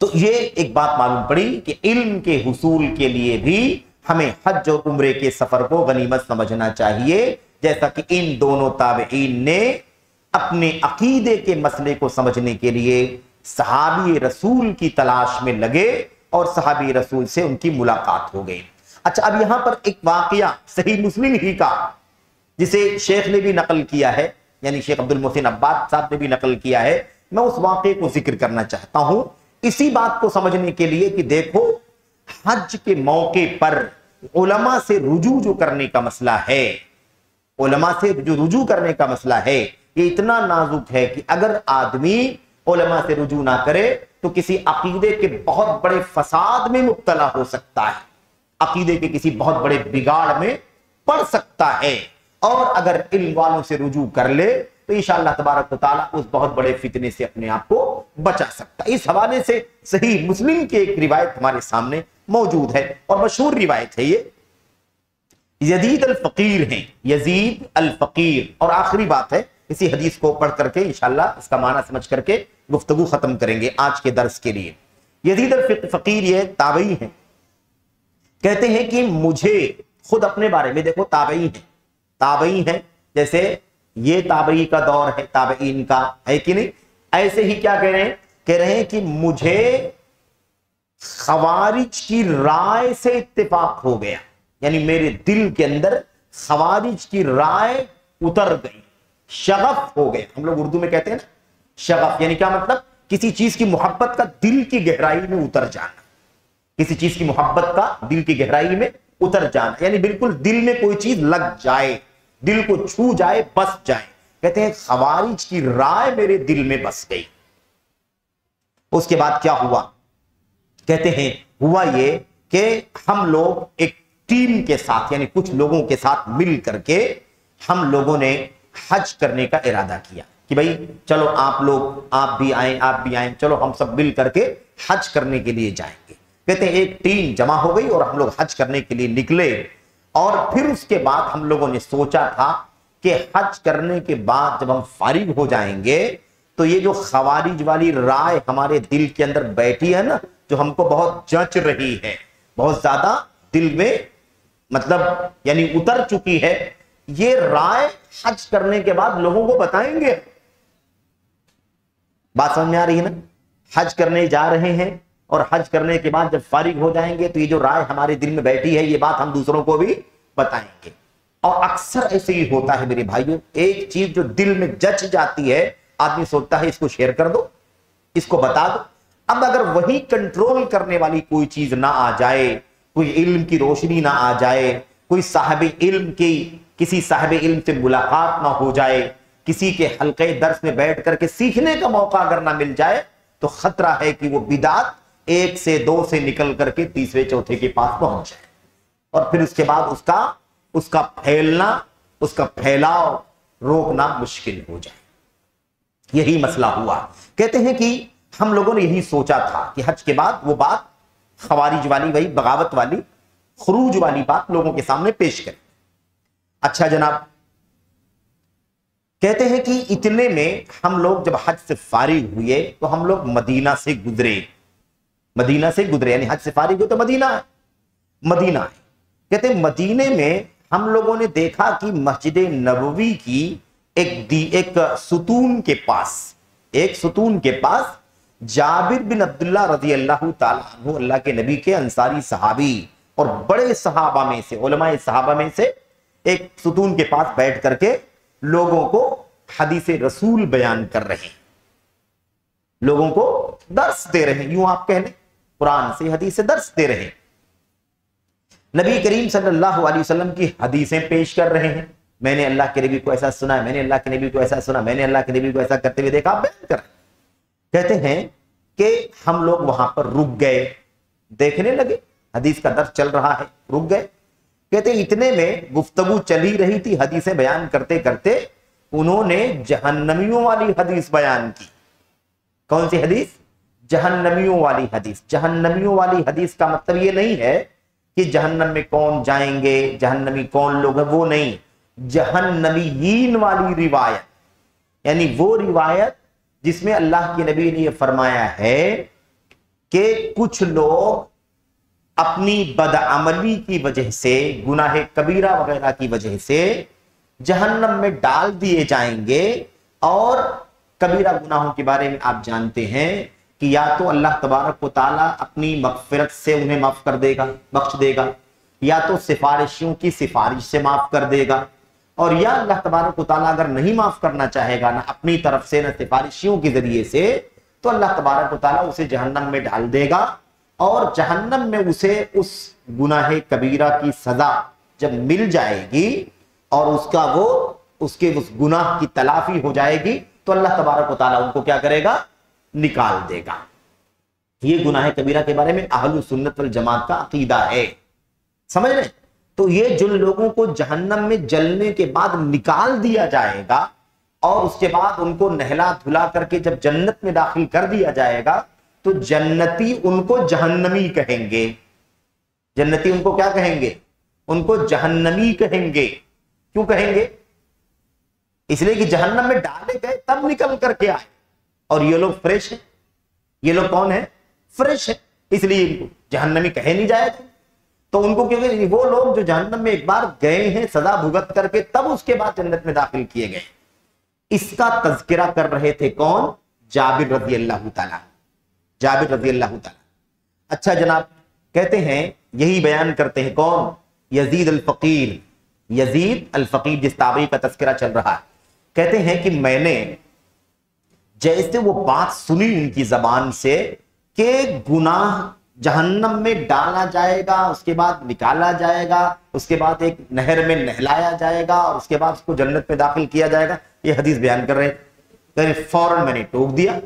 تو یہ ایک بات معلوم پڑی کہ علم کے حصول کے لیے بھی ہمیں حج اور عمرے کے سفر کو غنیمت سمجھنا چاہیے، جیسا کہ ان دونوں تابعین نے اپنے عقیدے کے مسئلے کو سمجھنے کے لیے صحابی رسول کی تلاش میں لگے، اور صحابی رسول سے ان کی ملاقات ہو گئی۔ اچھا، اب یہاں پر ایک واقعہ صحیح مسلم ہی کا، جسے شیخ نے بھی نقل کیا ہے، یعنی شیخ عبد المحسن عباد صاحب نے بھی نقل کیا ہے، میں اس واقعے کو ذکر کرنا چاہتا ہوں اسی بات کو سمجھنے کے لیے کہ دیکھو حج کے موقع پر علماء سے رجوع جو کرنے کا مسئلہ ہے، علماء سے جو رجوع کرنے کا مسئلہ ہے یہ اتنا نازک ہے کہ اگر آدمی علماء سے رجوع نہ کرے تو کسی عقیدے کے بہت بڑے فساد میں مبتلا ہو سکتا ہے، عقیدے کے کسی بہت بڑے بگاڑ میں پڑ سکتا ہے، اور اگر علم والوں سے رجوع کر لے تو انشاءاللہ تبارک و تعالیٰ اس بہت بڑے فتنے سے اپنے آپ کو بچا سکتا ہے۔ اس حوالے سے صحیح مسلم کی ایک روایت ہمارے سامنے موجود ہے اور مشہور روایت ہے، یہ یزید الفقیر ہیں، یزید الفقیر، اور آخری بات ہے اسی حدیث کو پڑھ کر کے انشاءاللہ اس کا معنی سمجھ کر کے گفتگو ختم کریں گے آج کے درس کے لیے۔ یزید الفقیر یہ تابعی ہیں، کہتے ہیں کہ مجھے خود اپنے بارے میں، دیکھو تابعی ہیں جیسے یہ تابعی کا دور ہے تابعین کا، ہے کہ نہیں؟ ایسے ہی کیا کہہ رہے ہیں کہ مجھے خوارج کی رائے سے اتفاق ہو گیا، یعنی میرے دل کے اندر خوارج کی رائے اتر گئی، شغف ہو گیا۔ ہم لوگ اردو میں کہتے ہیں نا شغف، یعنی کیا مطلب؟ کسی چیز کی محبت کا دل کی گہرائی میں اتر جانا، کسی چیز کی محبت کا دل کی گہرائی میں اتر جانا، یعنی بالکل دل میں کوئی چیز لگ جائے، دل کو چھو جائے، بس جائے۔ کہتے ہیں خوارج کی رائے میرے دل میں بس گئی۔ اس کے بعد کیا ہوا؟ کہتے ہیں ہوا یہ کہ ہم لوگ ایک ٹیم کے ساتھ، یعنی کچھ لوگوں کے ساتھ مل کر کے ہم لوگوں نے حج کرنے کا ارادہ کیا کہ بھئی چلو آپ بھی آئیں، چلو ہم سب مل کر کے حج کرنے کے لیے جائیں گے۔ کہتے ہیں ایک ٹیم جمع ہو گئی اور ہم لوگ حج کرنے کے لیے نکلے، اور پھر اس کے بعد ہم لوگوں نے سوچا تھا کہ حج کرنے کے بعد جب ہم فارغ ہو جائیں گے تو یہ جو خوارج والی رائے ہمارے دل کے اندر بیٹھی ہے نا، جو ہم کو بہت جچ رہی ہے، بہت زیادہ دل میں مطلب یعنی اتر چکی ہے، یہ رائے حج کرنے کے بعد لوگوں کو بتائیں گے۔ بات سمجھ میں آ رہی ہے نا؟ حج کرنے جا رہے ہیں اور حج کرنے کے بعد جب فارغ ہو جائیں گے تو یہ جو رائے ہمارے دل میں بیٹھی ہے یہ بات ہم دوسروں کو بھی بتائیں گے۔ اور اکثر ایسے ہی ہوتا ہے میرے بھائیوں، ایک چیز جو دل میں جچ جاتی ہے آدمی سوچتا ہے اس کو شیئر کر دو، اس کو بتا دو۔ اب اگر وہی کنٹرول کرنے والی کوئی چیز نہ آ جائے، کوئی علم کی روشنی نہ آ جائے، کوئی کسی صاحب علم سے ملاقات نہ ہو جائے، کسی کے حلقے درس میں بیٹھ کر کے سیکھنے کا موقع اگر نہ مل جائے تو خطرہ ہے کہ وہ بدعت 1 سے 2 سے نکل کر کے تیسرے چوتھے کے پاس پہنچ جائے، اور پھر اس کے بعد اس کا پھیلنا، اس کا پھیلاؤ روکنا مشکل ہو جائے۔ یہی مسئلہ ہوا۔ کہتے ہیں کہ ہم لوگوں نے یہی سوچا تھا کہ حج کے بعد وہ بات خوارج والی، وہی بغاوت والی، خروج والی بات لوگوں کے سامنے پیش کریں۔ اچھا جناب، کہتے ہیں کہ اتنے میں ہم لوگ جب حج سے فارغ ہوئے تو ہم لوگ مدینہ سے گزرے، یعنی حج سے فارغ ہوئے تو مدینہ ہے۔ کہتے ہیں مدینے میں ہم لوگوں نے دیکھا کہ مسجد نبوی کی ایک ستون کے پاس جابر بن عبداللہ رضی اللہ تعالیٰ عنہ، اللہ کے نبی کے انصاری صحابی اور بڑے صحابہ میں سے، علماء صحابہ میں سے، ایک ستون کے پاس بیٹھ کر کے لوگوں کو حدیث رسول بیان کر رہے ہیں، لوگوں کو درس دے رہے ہیں، یوں آپ کہہ لیں قرآن سے حدیث سے درس دے رہے ہیں، نبی کریم صلی اللہ علیہ وسلم کی حدیثیں پیش کر رہے ہیں۔ میں نے اللہ کے نبی کو ایسا سنا، میں نے اللہ کے نبی کو ایسا سنا، میں نے اللہ کے نبی کو ایسا کرتے ہوئے دیکھا، بیان کر رہے ہیں۔ کہتے ہیں کہ ہم لوگ وہاں پر رک گئے، دیکھنے لگے، حدیث کا درس چل رہا ہے، رک گئے۔ کہتے ہیں اتنے میں گفتگو چلی رہی تھی، حدیثیں بیان کرتے کرتے انہوں نے جہنمیوں والی حدیث بیان کی۔ کون سی حدیث؟ جہنمیوں والی حدیث۔ جہنمیوں والی حدیث کا مطلب یہ نہیں ہے کہ جہنم میں کون جائیں گے، جہنمی کون لوگ ہیں، وہ نہیں، جہنمیین والی روایت، یعنی وہ روایت جس میں اللہ کے نبی نے یہ فرمایا ہے کہ کچھ لوگ اپنی بدعملی کی وجہ سے، گناہ کبیرہ وغیرہ کی وجہ سے جہنم میں ڈال دیے جائیں گے، اور کبیرہ گناہوں کے بارے میں آپ جانتے ہیں کہ یا تو اللہ تبارک و تعالیٰ اپنی مغفرت سے انہیں معاف کر دے گا، بخش دے گا، یا تو سفارشیوں کی سفارش سے معاف کر دے گا، اور یا اللہ تبارک و تعالیٰ اگر نہیں معاف کرنا چاہے گا، نہ اپنی طرف سے نہ سفارشیوں کے ذریعے سے، تو اللہ تبارک و تعالیٰ اسے جہنم میں ڈال دے گا، اور جہنم میں اسے اس گناہ کبیرہ کی سزا جب مل جائے گی اور اس کے گناہ کی تلافی ہو جائے گی، تو اللہ تبارک و تعالیٰ ان کو کیا کرے گا؟ نکال دے گا۔ یہ گناہ کبیرہ کے بارے میں اہل سنت والجماعت کا عقیدہ ہے، سمجھ رہے؟ تو یہ جن لوگوں کو جہنم میں جلنے کے بعد نکال دیا جائے گا اور اس کے بعد ان کو نہلا دھلا کر کے جب جنت میں داخل کر دیا جائے گا، تو جنتی ان کو جہنمی کہیں گے۔ جنتی ان کو کیا کہیں گے؟ ان کو جہنمی کہیں گے۔ کیوں کہیں گے؟ اس لیے کہ جہنم میں ڈالے گئے تب نکل کر کے آئے، اور یہ لوگ فریش ہیں۔ یہ لوگ کون ہیں؟ فریش ہیں، اس لیے ان کو جہنمی کہے نہیں جائے گا۔ تو ان کو کیونکہ وہ لوگ جو جہنم میں ایک بار گئے ہیں سزا بھگت کر کے، تب اس کے بعد جنت میں داخل کیے گئے۔ اس کا تذکرہ کر رہے تھے کون؟ جابر رضی اللہ تعالیٰ، جابر رضی اللہ تعالیٰ۔ اچھا جناب، کہتے ہیں یہی بیان کرتے ہیں کون؟ یزید الفقیر، یزید الفقیر جس تابعی کا تذکرہ چل رہا ہے، کہتے ہیں کہ میں نے جیسے وہ بات سنی ان کی زبان سے کہ گناہ جہنم میں ڈالا جائے گا، اس کے بعد نکالا جائے گا، اس کے بعد ایک نہر میں نہلایا جائے گا، اور اس کے بعد اس کو جنت میں داخل کیا جائے گا، یہ حدیث بیان کر رہے ہیں۔ فوراً میں نے ٹوک دیا،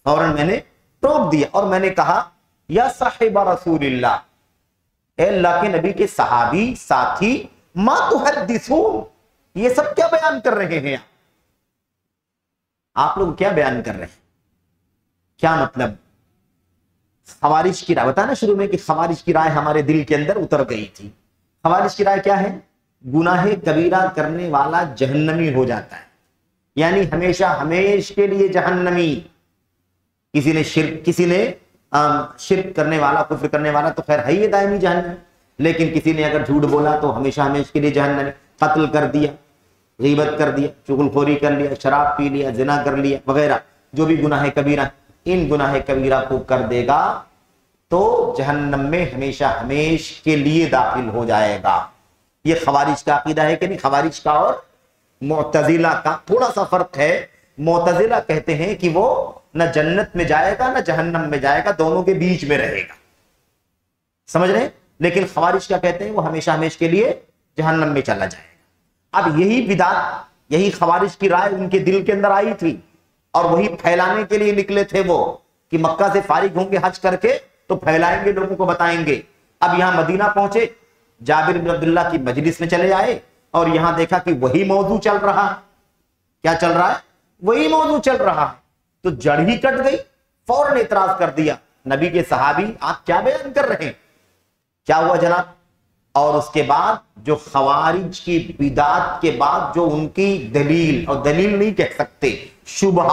فوراً میں نے ٹوک دیا، اور میں نے کہا یا صاحب رسول اللہ، اے اللہ کے نبی کے صحابی ساتھی، ما تحدثون، یہ سب کیا بیان کر رہے ہیں؟ آپ لوگ کیا بیان کر رہے ہیں؟ کیا مطلب؟ خوارج کی رائے بتانا شروع میں کہ خوارج کی رائے ہمارے دل کے اندر اتر گئی تھی۔ خوارج کی رائے کیا ہے؟ گناہ کبیرہ کرنے والا جہنمی ہو جاتا ہے، یعنی ہمیشہ ہمیشہ کے لیے جہنمی۔ کسی نے شرک کرنے والا، کفر کرنے والا تو خیر ہے یہ دائمی جہنمی، لیکن کسی نے اگر جھوٹ بولا تو ہمیشہ ہمیشہ کے لیے جہنمی، قتل کر دیا، غیبت کر دیا، چغل خوری کر لیا، شراب پی لیا، زنا کر لیا وغیرہ، جو بھی گناہ کبیرہ، ان گناہ کبیرہ کو کر دے گا تو جہنم میں ہمیشہ ہمیشہ کے لیے داخل ہو جائے گا۔ یہ خوارج کا عقیدہ ہے کہ نہیں؟ خوارج کا اور معتزلہ کا تھوڑا سا فرق ہے۔ معتزلہ کہتے ہیں کہ وہ نہ جنت میں جائے گا نہ جہنم میں جائے گا، دونوں کے بیچ میں رہے گا، سمجھ رہے ہیں؟ لیکن خوارج کیا کہتے ہیں؟ وہ ہمیشہ ہمیشہ کے لیے جہنم میں چلا جائے گا۔ اب یہی بدعت، یہی خوارج کی رائے ان کے دل کے اندر آئی تھی، اور وہی پھیلانے کے لیے نکلے تھے وہ، کہ مکہ سے فارغ ہوں گے حج کر کے تو پھیلائیں گے، لوگوں کو بتائیں گے۔ اب یہاں مدینہ پہنچے، جابر بن عبداللہ کی مجلس میں چلے آئے، اور یہاں دیکھا کہ وہی موضوع چل رہا ہے۔ کیا چل رہا ہے؟ وہی موضوع چل رہا ہے، تو جڑ ہی کٹ گئی، فوراً اعتراض کر دیا، نبی کے صحابی آپ کیا بیان کر رہے ہیں؟ کیا ہوا جناب؟ اور اس کے بعد جو خوارج کی بدعت کے بعد جو ان کی دلیل، اور دلیل نہیں کہہ سکتے، شبہ،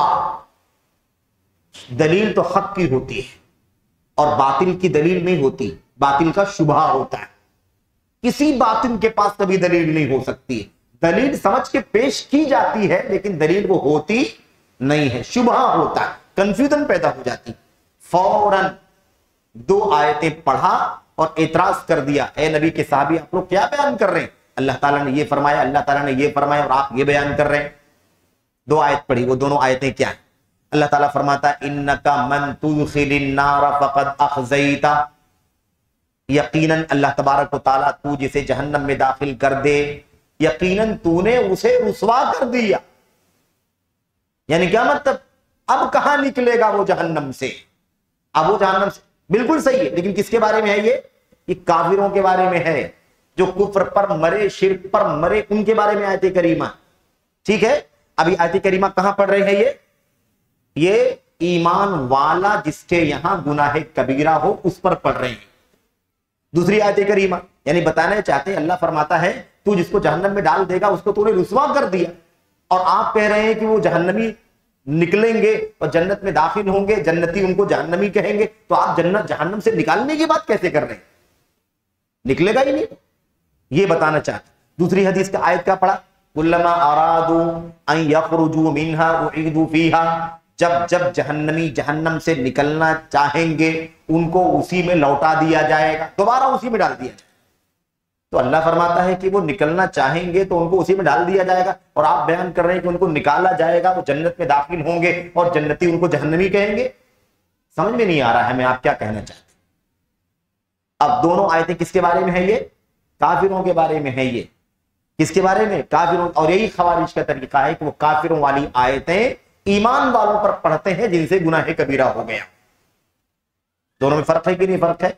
دلیل تو حق کی ہوتی ہے اور باطل کی دلیل نہیں ہوتی، باطل کا شبہ ہوتا ہے۔ کسی باطل کے پاس کبھی دلیل نہیں ہو سکتی، دلیل سمجھ کے پیش کی جاتی ہے لیکن دلیل وہ ہوتی نہیں ہے، شبہ ہوتا ہے، کنفیوژن پیدا ہو جاتی۔ فوراً 2 آیتیں پڑھا اور اعتراض کر دیا، اے نبی کے صحابی آپ لوگ کیا بیان کر رہے ہیں؟ اللہ تعالیٰ نے یہ فرمایا، اللہ تعالیٰ نے یہ فرمایا، اور آپ یہ بیان کر رہے ہیں۔ 2 آیت پڑھی، وہ دونوں آیتیں کیا ہیں؟ اللہ تعالیٰ فرماتا ہے انکا من تدخل النار فقد اخزیتا، یقیناً اللہ تبارک و تعالیٰ تو جسے جہنم میں داخل کر دے، یقیناً تو نے اسے رسوا کر دیا۔ یعنی کیا مطلب؟ اب کہاں نکلے گا وہ جہنم سے؟ اب وہ جہنم سے بالکل صحیح ہے، لیکن کس کے بارے میں ہے یہ کافروں کے بارے میں ہے، جو کفر پر مرے، شرک پر مرے، ان کے بارے میں آیت کریمہ، ٹھیک ہے؟ ابھی آیت کریمہ کہاں پڑھ رہے ہیں؟ یہ ایمان والا جس کے یہاں گناہ کبیرہ ہو اس پر پڑھ رہے ہیں۔ دوسری آیت کریمہ یعنی بتانا چاہتے ہیں، اللہ فرماتا ہے تو جس کو جہنم میں ڈال دے گا اس کو تو نے رسوا کر دیا، اور آپ کہہ رہے ہیں کہ وہ جہنمی نکلیں گے اور جنت میں داخل ہوں گے، جنتی ان کو جہنمی کہیں گے، تو آپ جہنم سے نکالنے کی بات کیسے کر رہے ہیں؟ نکلے گا ہی نہیں، یہ بتانا چاہتے۔ دوسری حدیث کا آیت کا پڑھا، کلما ارادوا ان یخرجوا منها اعیدوا فیها، جب جہنمی جہنم سے نکلنا چاہیں گے ان کو اسی میں لوٹا دیا جائے گا، دوبارہ اسی میں ڈال دیا جائے تو اللہ فرماتا ہے کہ وہ نکلنا چاہیں گے تو ان کو اسی میں ڈال دیا جائے گا، اور آپ بیان کر رہے ہیں کہ ان کو نکالا جائے گا، وہ جنت میں داخل ہوں گے اور جنتی ان کو جہنمی کہیں گے. سمجھ میں نہیں آ رہا ہے میں آپ کیا کہنا چاہتے ہیں. اب دونوں آیتیں کس کے بارے میں ہیں؟ یہ کافروں کے بارے میں ہے. یہ کس کے بارے میں؟ کافروں. اور یہی خوارج کا طریقہ ہے کہ وہ کافروں والی آیتیں ایمان والوں پر پڑھتے ہیں جن سے گناہ کبیرہ ہو گیا. دونوں میں فرق ہے کہ نہیں فرق ہے؟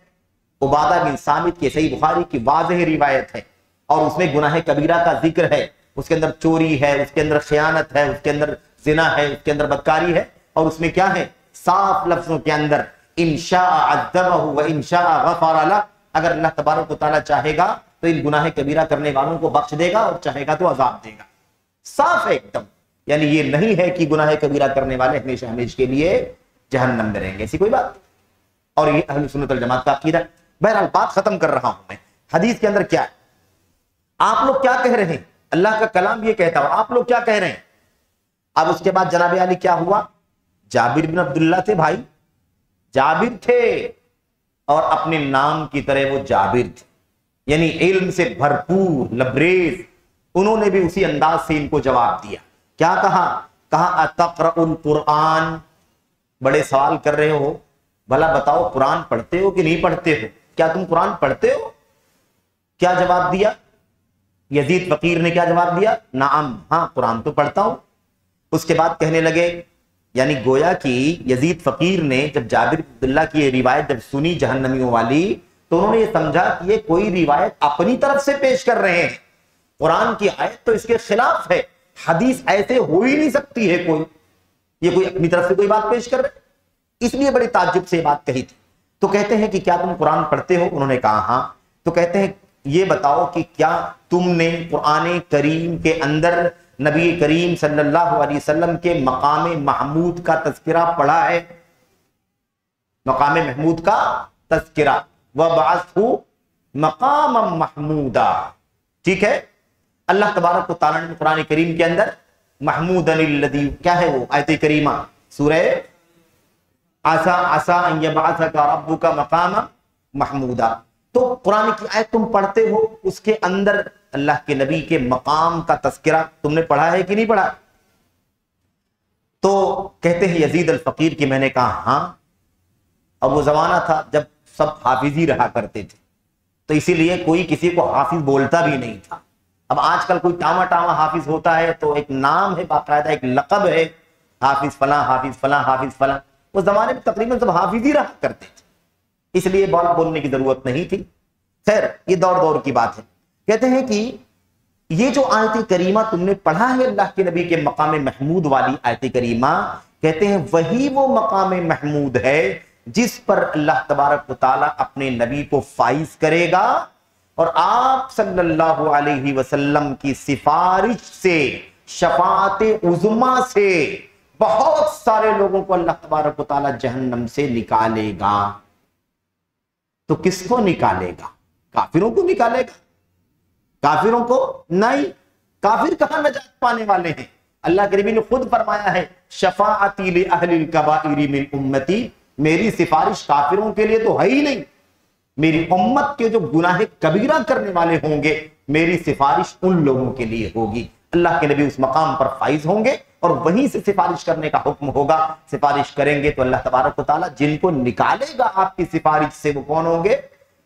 عبادہ بن صامت کی صحیح بخاری کی واضح روایت ہے اور اس میں گناہ کبیرہ کا ذکر ہے. اس کے اندر چوری ہے، اس کے اندر خیانت ہے، اس کے اندر زنا ہے، اس کے اندر بدکاری ہے، اور اس میں کیا ہے؟ صاف لفظوں کے اندر ان شاء عذبہ و ان شاء غفر لہ، اگر اللہ تبارک و تعالیٰ چاہے گا تو ان گناہ کبیرہ کرنے والوں کو بخش دے گا اور چاہے گا تو عذاب دے گا. صاف ہے ایک دم. یعنی یہ نہیں ہے کہ گناہ کبیرہ کرنے والے ہمیشہ ہمیشہ کے لیے جہنم میں رہیں گے، ایسی کوئی بات. اور یہ اہل سنت والجماعت کا عقیدہ. بہرحال بات ختم کر رہا ہوں میں. حدیث کے اندر کیا ہے؟ آپ لوگ کیا کہہ رہے ہیں؟ اللہ کا کلام یہ کہتا ہو، آپ لوگ کیا کہہ رہے ہیں؟ اب اس کے بعد جناب علی کیا ہوا؟ جابر بن عبداللہ تھے بھائی، جابر تھے، اور اپنے نام کی طرح وہ جابر تھے، یعنی علم سے بھرپور لبریز. انہوں نے بھی اسی انداز سے ان کو جواب دیا. کیا کہا؟ کہا اتقرأ القرآن. بڑے سوال کر رہے ہو، بھلا بتاؤ قرآن پڑھتے ہو کہ نہیں پڑھتے ہو؟ کیا تم قرآن پڑھتے ہو؟ کیا جواب دیا؟ یزید فقیر نے کیا جواب دیا؟ نعم، ہاں قرآن تو پڑھتا ہوں. اس کے بعد کہنے لگے، یعنی گویا کہ یزید فقیر نے جب جابر بن عبداللہ کی یہ روایت جب سنی جہنمیوں والی، تو انہوں نے یہ سمجھا کہ یہ کوئی روایت اپنی طرف سے پیش کر رہے ہیں، قرآن کی آیت تو اس کے خلاف ہے، حدیث ایسے ہو ہی نہیں سکتی ہے کوئی، یہ کوئی اپنی طرف سے کوئی بات پیش کر رہے. اس لیے بڑی تعجب سے یہ بات کہی تھی. تو کہتے ہیں کہ کیا تم قرآن پڑھتے ہو؟ انہوں نے کہا ہاں. تو کہتے ہیں یہ بتاؤ کہ کیا تم نے قرآن کریم کے اندر نبی کریم صلی اللہ علیہ وسلم کے مقام محمود کا تذکرہ پڑھا ہے؟ مقام محمود کا تذکرہ، وَبَعَثْهُ مَقَامًا مَحْمُودًا. ٹھیک ہے، اللہ تبارک و تعالیٰ نے قرآن کریم کے اندر محمودًا الذی، کیا ہے وہ آیت کریمہ؟ سورہ عَسَىٰ أَن يَبْعَثَكَ رَبُّكَ مَقَامًا مَحْمُودًا. تو قرآن کی آیت تم پڑھتے ہو، اس کے اندر اللہ کے نبی کے مقام کا تذکرہ تم نے پڑھا ہے کہ نہیں پڑھا؟ تو کہتے ہیں یزید الفقیر کی میں نے کہا ہاں. اب وہ زمانہ تھا جب سب حافظ ہی رہا کرتے تھے، تو اسی لیے کوئی کسی کو حافظ بولتا بھی نہیں تھا. اب آج کل کوئی ٹاما ٹاما حافظ ہوتا ہے تو ایک نام ہے، باقاعدہ ایک لقب ہے، حافظ فلاں حافظ فلاں حافظ فلاں. اس زمانے میں تقریباً سب حافظ ہی رہا کرتے تھے، اس لیے بات بولنے کی ضرورت نہیں تھی. خیر یہ دور کی بات ہے. کہتے ہیں کہ یہ جو آیت کریمہ تم نے پڑھا ہے اللہ کے نبی کے مقام محمود والی آیت کریمہ، کہتے ہیں وہی وہ مقام محمود ہے جس پر اللہ تبارک و تعالیٰ اپنے نبی کو فائز کرے گا، اور آپ صلی اللہ علیہ وسلم کی سفارش سے، شفاعت عظمیٰ سے بہت سارے لوگوں کو اللہ تبارک و تعالیٰ جہنم سے نکالے گا. تو کس کو نکالے گا؟ کافروں کو نکالے گا؟ کافروں کو نہیں. کافر کہاں نجات پانے والے ہیں؟ اللہ کے نبی نے خود فرمایا ہے شفاعتی لأہل الکبائر من امتی، میری سفارش کافروں کے لیے تو ہے ہی نہیں، میری امت کے جو گناہ کبیرہ کرنے والے ہوں گے میری سفارش ان لوگوں کے لیے ہوگی. اللہ کے نبی اس مقام پر فائز ہوں گے اور وہیں سے سفارش کرنے کا حکم ہوگا. سفارش کریں گے تو اللہ تبارک و تعالیٰ جن کو نکالے گا آپ کی سفارش سے وہ کون ہوں گے؟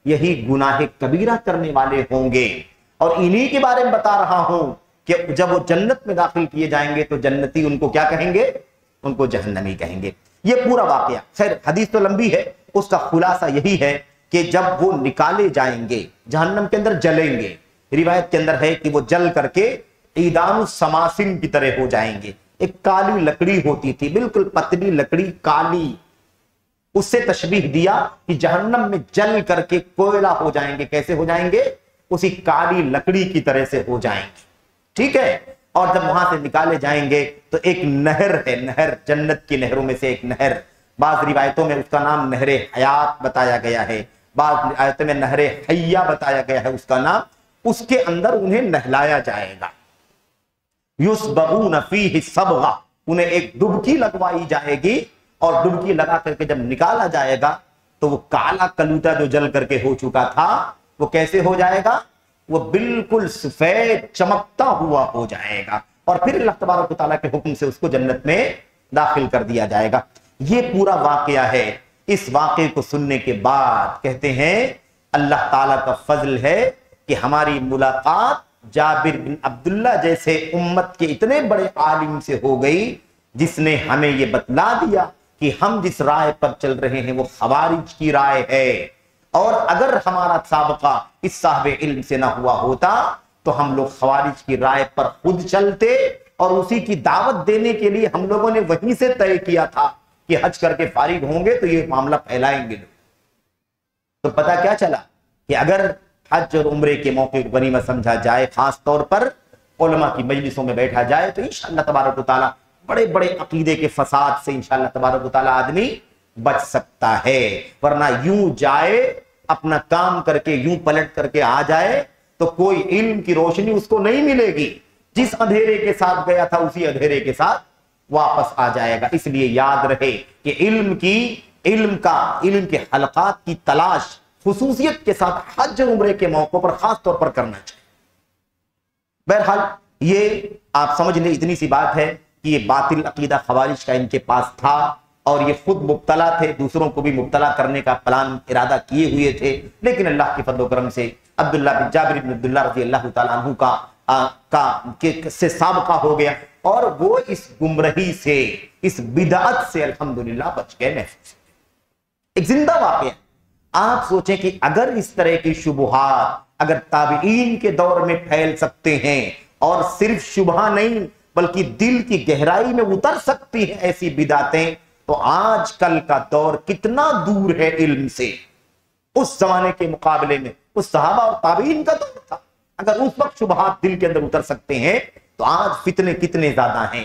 یہی گناہ کبیرہ کرنے والے ہوں گے. اور انہی کے بارے میں بتا رہا ہوں کہ جب وہ جنت میں داخل کیے جائیں گے تو جنتی ان کو کیا کہیں گے؟ ان کو جہنمی کہیں گے. یہ پورا واقعہ، خیر حدیث تو لمبی ہے، اس کا خلاصہ یہی ہے کہ جب وہ نکالے جائیں گے جہنم کے اندر جلیں گے. روایت کے اندر ہے کہ وہ جل کر کے عیدان السماسن کی طرح ہو جائیں گے. ایک کالی لکڑی ہوتی تھی، بالکل پتلی لکڑی کالی، اس سے تشبیہ دیا کہ جہنم میں جل کر کے کوئلہ ہو جائیں گے. کیسے ہو جائیں گے؟ اسی کالی لکڑی کی طرح سے ہو جائیں گے. ٹھیک ہے. اور جب وہاں سے نکالے جائیں گے تو ایک نہر ہے، نہر جنت کی نہروں میں سے ایک نہر، بعض روایتوں میں اس کا نام نہر حیات بتایا گیا ہے، بعض روایتوں میں نہر حیہ بتایا گیا ہے اس کا نام. اس کے اندر انہیں نہلایا جائے گا. یسبغون فیہ صبغہ، انہیں ایک ڈبکی لگوائی جائے گی، اور ڈبکی لگا کر کے جب نکالا جائے گا تو وہ کالا کلوٹا جو جل کر کے ہو چکا تھا وہ کیسے ہو جائے گا؟ وہ بالکل سفید چمکتا ہوا ہو جائے گا اور پھر اللہ تبارک و تعالیٰ کے حکم سے اس کو جنت میں داخل کر دیا جائے گا۔ یہ پورا واقعہ ہے۔ اس واقعے کو سننے کے بعد کہتے ہیں اللہ تعالیٰ کا فضل ہے کہ ہماری ملاقات جابر بن عبداللہ جیسے امت کے اتنے بڑے عالم سے ہو گئی، جس نے ہمیں یہ بتلا دیا کہ ہم جس رائے پر چل رہے ہیں وہ خوارج کی رائے ہے، اور اگر ہمارا سابقہ اس صاحب علم سے نہ ہوا ہوتا تو ہم لوگ خوارج کی رائے پر خود چلتے، اور اسی کی دعوت دینے کے لیے ہم لوگوں نے وہیں سے طے کیا تھا کہ حج کر کے فارغ ہوں گے تو یہ معاملہ پھیلائیں گے۔ تو پتہ کیا چلا کہ اگر حج اور عمرے کے موقع کو غنیمت سمجھا جائے، خاص طور پر علماء کی مجلسوں میں بیٹھا جائے، تو انشاءاللہ تبارک و تعالیٰ بڑے بڑے عقیدے کے فساد سے انشاءاللہ تبارک و تعالیٰ آدمی بچ سکتا ہے، ورنہ یوں جائے اپنا کام کر کے یوں پلٹ کر کے آ جائے تو کوئی علم کی روشنی اس کو نہیں ملے گی، جس اندھیرے کے ساتھ گیا تھا اسی اندھیرے کے ساتھ واپس آ جائے گا۔ اس لیے یاد رہے کہ علم کے حلقات کی تلاش خصوصیت کے ساتھ حج اور عمرے کے موقع پر خاص طور پر کرنا چاہیے۔ بہرحال یہ آپ سمجھ لیں اتنی سی بات ہے کہ یہ باطل عقیدہ خوارج کا ان کے پاس تھا، اور یہ خود مبتلا تھے، دوسروں کو بھی مبتلا کرنے کا پلان ارادہ کیے ہوئے تھے، لیکن اللہ کے فضل و کرم سے عبداللہ بن جابر بن عبداللہ رضی اللہ تعالیٰ عنہ سے سابقہ ہو گیا، اور وہ اس گمراہی سے، اس بدعت سے الحمدللہ بچ گئے، محفوظ۔ ایک زندہ واقعہ آپ سوچیں کہ اگر اس طرح کی شبہات اگر تابعین کے دور میں پھیل سکتے ہیں، اور صرف شبہ نہیں بلکہ دل کی گہرائی میں اتر سکتی ہیں ایسی بدعتیں، تو آج کل کا دور کتنا دور ہے علم سے۔ اس زمانے کے مقابلے میں اس صحابہ اور تابعین کا دور تھا، اگر اس وقت شبہات دل کے اندر اتر سکتے ہیں تو آج فتنے کتنے زیادہ ہیں،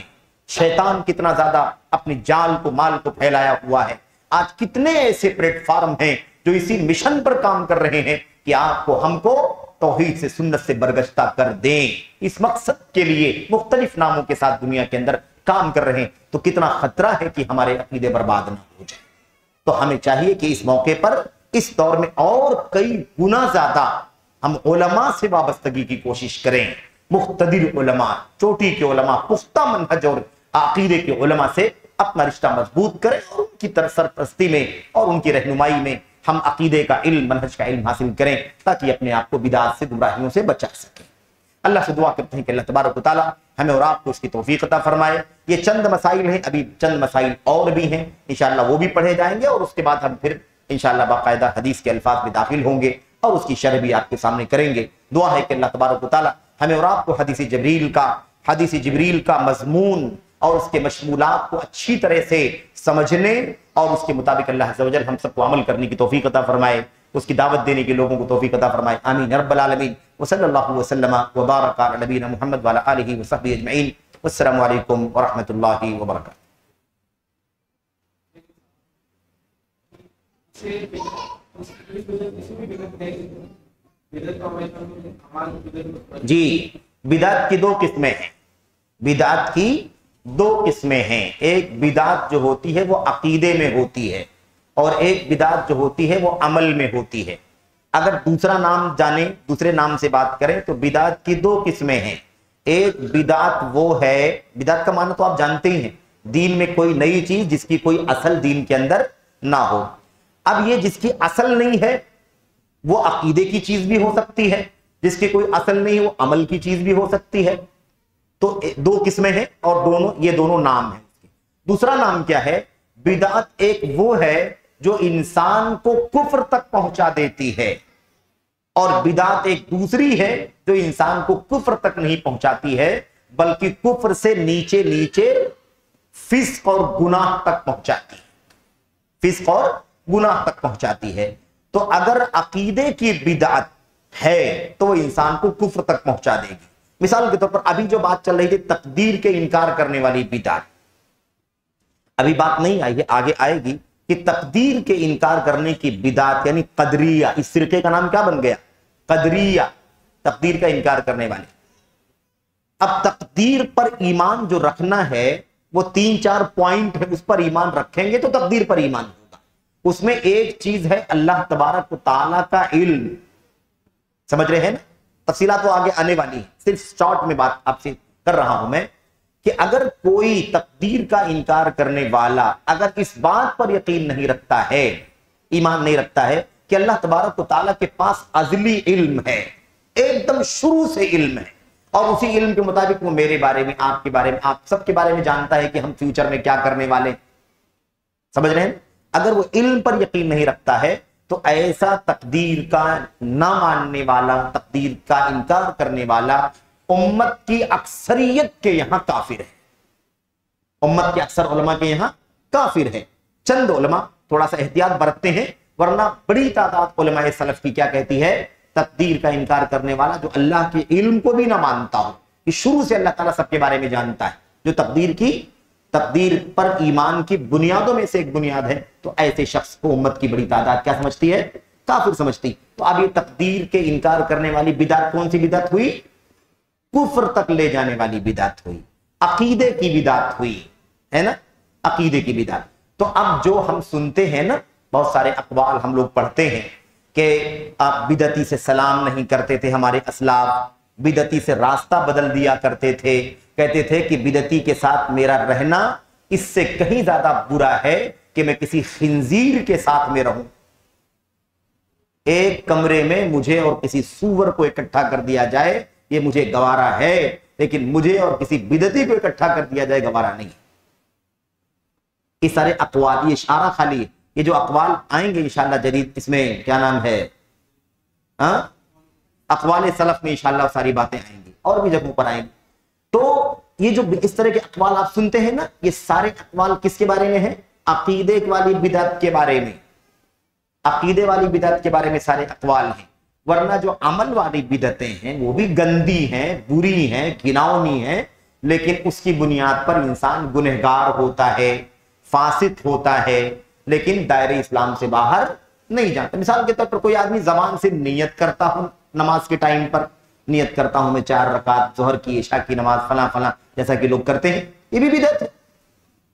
شیطان کتنا زیادہ اپنی جال کو مال کو پھیلایا ہوا ہے۔ آج کتنے ایسے پلیٹ فارم ہیں جو اسی مشن پر کام کر رہے ہیں کہ آپ کو ہم کو توحید سے سنت سے برگشتہ کر دیں، اس مقصد کے لیے مختلف ناموں کے ساتھ دنیا کے اندر کام کر رہے ہیں۔ تو کتنا خطرہ ہے کہ ہمارے عقیدے برباد نہ ہو جائے۔ تو ہمیں چاہیے کہ اس موقع پر، اس دور میں اور کئی گنا زیادہ ہم علماء سے وابستگی کی کوشش کریں، مقتدر علماء، چوٹی کے علماء، پختہ منہج اور عقیدے کے علماء سے اپنا رشتہ مضبوط کریں، اور ان کی سرپرستی میں اور ان کی رہنمائی میں ہم عقیدے کا علم، منہج کا علم حاصل کریں، تاکہ اپنے آپ کو بدعات سے، گمراہیوں سے بچا سکیں۔ اللہ سے دعا کرتے ہیں کہ اللہ تبارک و تعالیٰ ہمیں اور آپ کو اس کی توفیق عطا فرمائے۔ یہ چند مسائل ہیں، ابھی چند مسائل اور بھی ہیں، انشاءاللہ وہ بھی پڑھے جائیں گے، اور اس کے بعد ہم پھر انشاءاللہ باقاعدہ حدیث کے الفاظ میں داخل ہوں گے اور اس کی شرح بھی آپ کے سامنے کریں گے۔ دعا ہے کہ اللہ تبارک و تعالیٰ ہمیں اور آپ کو حدیث جبریل کا مضمون اور اس کے مشمولات کو اچھی طرح سے سمجھنے اور اس کے مطابق اللہ عز و جل ہم سب کو عمل کرنے کی توفیق عطا فرمائے، اس کی دعوت دینے کے لوگوں کو توفیق عطا فرمائے، آمین رب العالمین۔ وصلی اللہ وسلم وبارک علی نبینا محمد وعلی آلہ وصحبہ اجمعین۔ والسلام علیکم ورحمۃ اللہ وبرکاتہ۔ جی، بدعت کی دو قسمیں ہیں، بدعت کی دو قسمیں ہیں۔ ایک بدعت جو ہوتی ہے وہ عقیدے میں ہوتی ہے، اور ایک بدعت جو ہوتی ہے وہ عمل میں ہوتی ہے۔ اگر دوسرا نام جانیں، دوسرے نام سے بات کریں تو بدعت کی دو قسمیں ہیں۔ ایک بدعت وہ ہے، بدعت کا معنی تو آپ جانتے ہی ہیں، دین میں کوئی نئی چیز جس کی کوئی اصل دین کے اندر نہ ہو۔ اب یہ جس کی اصل نہیں ہے وہ عقیدے کی چیز بھی ہو سکتی ہے، جس کی کوئی اصل نہیں ہے وہ عمل کی چیز بھی ہو سکتی ہے۔ تو دو قسمیں ہیں، اور یہ دونوں نام ہیں۔ دوسرا نام کیا ہے؟ بدعت ایک وہ ہے جو انسان کو کفر تک پہنچا دیتی ہے، اور بدعت ایک دوسری ہے جو انسان کو کفر تک نہیں پہنچاتی ہے، بلکہ کفر سے نیچے نیچے فسق اور گناہ تک پہنچاتی ہے، فسق اور گناہ تک پہنچاتی ہے۔ تو اگر عقیدے کی بدعت ہے تو وہ انسان کو کفر تک پہنچا دے گی۔ مثال کے طور پر ابھی جو بات چل رہی تھی تقدیر کے انکار کرنے والی بدعت، ابھی بات نہیں آئی ہے، آگے آئے گی کہ تقدیر کے انکار کرنے کی بدعت یعنی قدریہ، اس فرقے کا نام کیا بن گیا؟ قدریہ، تقدیر کا انکار کرنے والے۔ اب تقدیر پر ایمان جو رکھنا ہے وہ 3-4 پوائنٹ ہے، اس پر ایمان رکھیں گے تو تقدیر پر ایمان ہوگا۔ اس میں ایک چیز ہے اللہ تبارک و تعالیٰ کا علم، سمجھ رہے ہیں نا؟ تفصیلات تو آگے آنے والی ہے، صرف شارٹ میں بات آپ سے کر رہا ہوں میں کہ اگر کوئی تقدیر کا انکار کرنے والا اگر اس بات پر یقین نہیں رکھتا ہے، ایمان نہیں رکھتا ہے کہ اللہ تبارک و تعالیٰ کے پاس ازلی علم ہے، ایک دم شروع سے علم ہے، اور اسی علم کے مطابق وہ میرے بارے میں، آپ کے بارے میں، آپ سب کے بارے میں جانتا ہے کہ ہم فیوچر میں کیا کرنے والے، سمجھ رہے ہیں؟ اگر وہ علم پر یقین نہیں رکھتا ہے تو ایسا تقدیر کا نہ ماننے والا، تقدیر کا انکار کرنے والا امت کی اکثریت کے یہاں کافر ہے، امت کے اکثر علماء کے یہاں کافر ہے۔ چند علماء تھوڑا سا احتیاط برتتے ہیں، ورنہ بڑی تعداد علماء سلف کی کیا کہتی ہے؟ تقدیر کا انکار کرنے والا جو اللہ کے علم کو بھی نہ مانتا ہو کہ شروع سے اللہ تعالیٰ سب کے بارے میں جانتا ہے، جو تقدیر پر ایمان کی بنیادوں میں سے ایک بنیاد ہے، تو ایسے شخص کو امت کی بڑی تعداد کیا سمجھتی ہے؟ کافر سمجھتی۔ تو اب یہ تقدیر کے انکار کرنے والی بدعت کون سی بدعت ہوئی؟ کفر تک لے جانے والی بدعت ہوئی، عقیدے کی بدعت ہوئی، ہے نا؟ عقیدے کی بدعت۔ تو اب جو ہم سنتے ہیں نا، بہت سارے اقوال ہم لوگ پڑھتے ہیں کہ آپ بدعتی سے سلام نہیں کرتے تھے، ہمارے اسلاف بدعتی سے راستہ بدل دیا کرتے تھے، کہتے تھے کہ بدعتی کے ساتھ میرا رہنا اس سے کہیں زیادہ برا ہے کہ میں کسی خنزیر کے ساتھ میں رہوں، ایک کمرے میں مجھے اور کسی سور کو اکٹھا کر دیا جائے یہ مجھے گوارا ہے، لیکن مجھے اور کسی بدعتی کو اکٹھا کر دیا جائے گوارا نہیں۔ یہ سارے اقوال، یہ اشارہ خالی ہے، یہ جو اقوال آئیں گے انشاءاللہ جدید، اس میں کیا نام ہے، اقوال سلف میں انشاءاللہ ساری باتیں آئیں گی، اور بھی جگہوں پر آئیں گی۔ تو یہ جو اس طرح کے اقوال آپ سنتے ہیں نا، یہ سارے اقوال کس کے بارے میں ہیں؟ عقیدے والی بدعت کے بارے میں، عقیدے والی بدعت کے بارے میں سارے اقوال ہیں، ورنہ جو عمل والی بدعتیں ہیں وہ بھی گندی ہیں، بری ہیں، گھناؤنی ہیں، لیکن اس کی بنیاد پر انسان گنہگار ہوتا ہے، فاسق ہوتا ہے، لیکن دائرہ اسلام سے باہر نہیں جاتا۔ مثال کے طور پر کوئی آدمی زبان سے نیت کرتا ہوں، نماز کے ٹائم پر نیت کرتا ہوں میں 4 رکعت ظہر کی، عشاء کی نماز فلاں فلاں، جیسا کہ لوگ کرتے ہیں، یہ بھی بدعت ہے،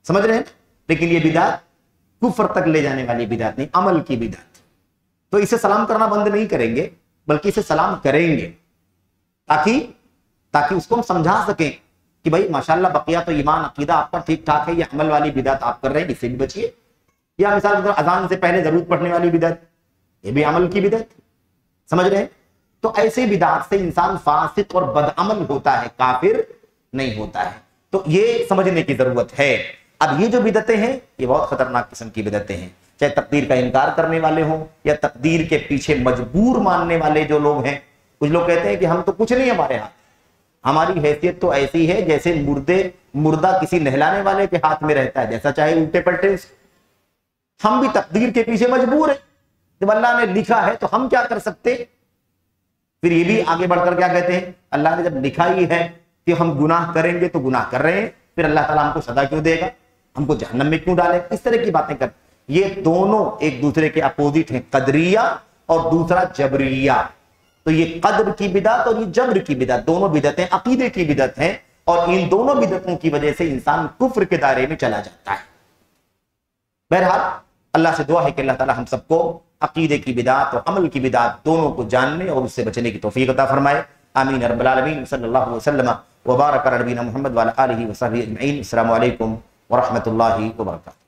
سمجھ رہے ہیں؟ لیکن یہ بدعت کفر تک لے جانے والی بدعت نہیں، عمل کی بدعت۔ تو اسے سلام کرنا بند نہیں کریں گے، بلکہ اسے سلام کریں گے تاکہ اس کو ہم سمجھا سکیں کہ بھائی ماشاءاللہ بقیہ تو ایمان عقیدہ آپ کا ٹھیک ٹھاک ہے، یہ عمل والی بدعت آپ کر رہے ہیں، اس سے بھی بچیے۔ یا مثال کے طور پر اذان سے پہلے ضرورت پڑھنے والی بدعت، یہ بھی عمل کی بدعت، سمجھ رہے ہیں؟ تو ایسے بدعت سے انسان فاسق اور بدعمل ہوتا ہے، کافر نہیں ہوتا ہے۔ تو یہ سمجھنے کی ضرورت ہے۔ اب یہ جو بدعتیں ہیں یہ بہت خطرناک قسم کی بدعتیں ہیں، چاہے تقدیر کا انکار کرنے والے ہوں یا تقدیر کے پیچھے مجبور ماننے والے جو لوگ ہیں۔ کچھ لوگ کہتے ہیں کہ ہم تو کچھ نہیں ہمارے ہاتھ، ہماری حیثیت تو ایسی ہے جیسے مردہ کسی نہلانے والے کے ہاتھ میں رہتا ہے، جیسا چاہے الٹے پلٹے اس، ہم بھی تقدیر کے پیچھے مجبور ہیں، جب اللہ نے لکھا ہے تو ہم کیا کر سکتے؟ پھر یہ بھی آگے بڑھ کر کیا کہتے ہیں، اللہ نے جب لکھا ہی ہے کہ ہم گناہ کریں گے تو گناہ کر رہے ہیں، پھر اللہ تعالیٰ ہم کو سزا کیوں دے گا، ہم کو جہنم میں کیوں ڈالے؟ اس طرح کی باتیں کر، یہ دونوں ایک دوسرے کے اپوزٹ ہیں، قدریہ اور دوسرا جبریہ۔ تو یہ قدر کی بدعت اور یہ جبر کی بدعت، دونوں بدعتیں عقیدے کی بدعت ہیں، اور ان دونوں بدعتوں کی وجہ سے انسان کفر کے دائرے میں چلا جاتا ہے۔ بہرحال اللہ سے دعا ہے کہ اللہ تعالی ہم سب کو عقیدے کی بدعت اور عمل کی بدعت دونوں کو جاننے اور اس سے بچنے کی توفیق عطا فرمائے، آمین رب العالمین۔ صلی اللہ علیہ وسلم وبارک علی نبینا محمد وعلی آلہ وصحبہ اجمعین۔ السلام علیکم ورحمۃ اللہ وبرکاتہ۔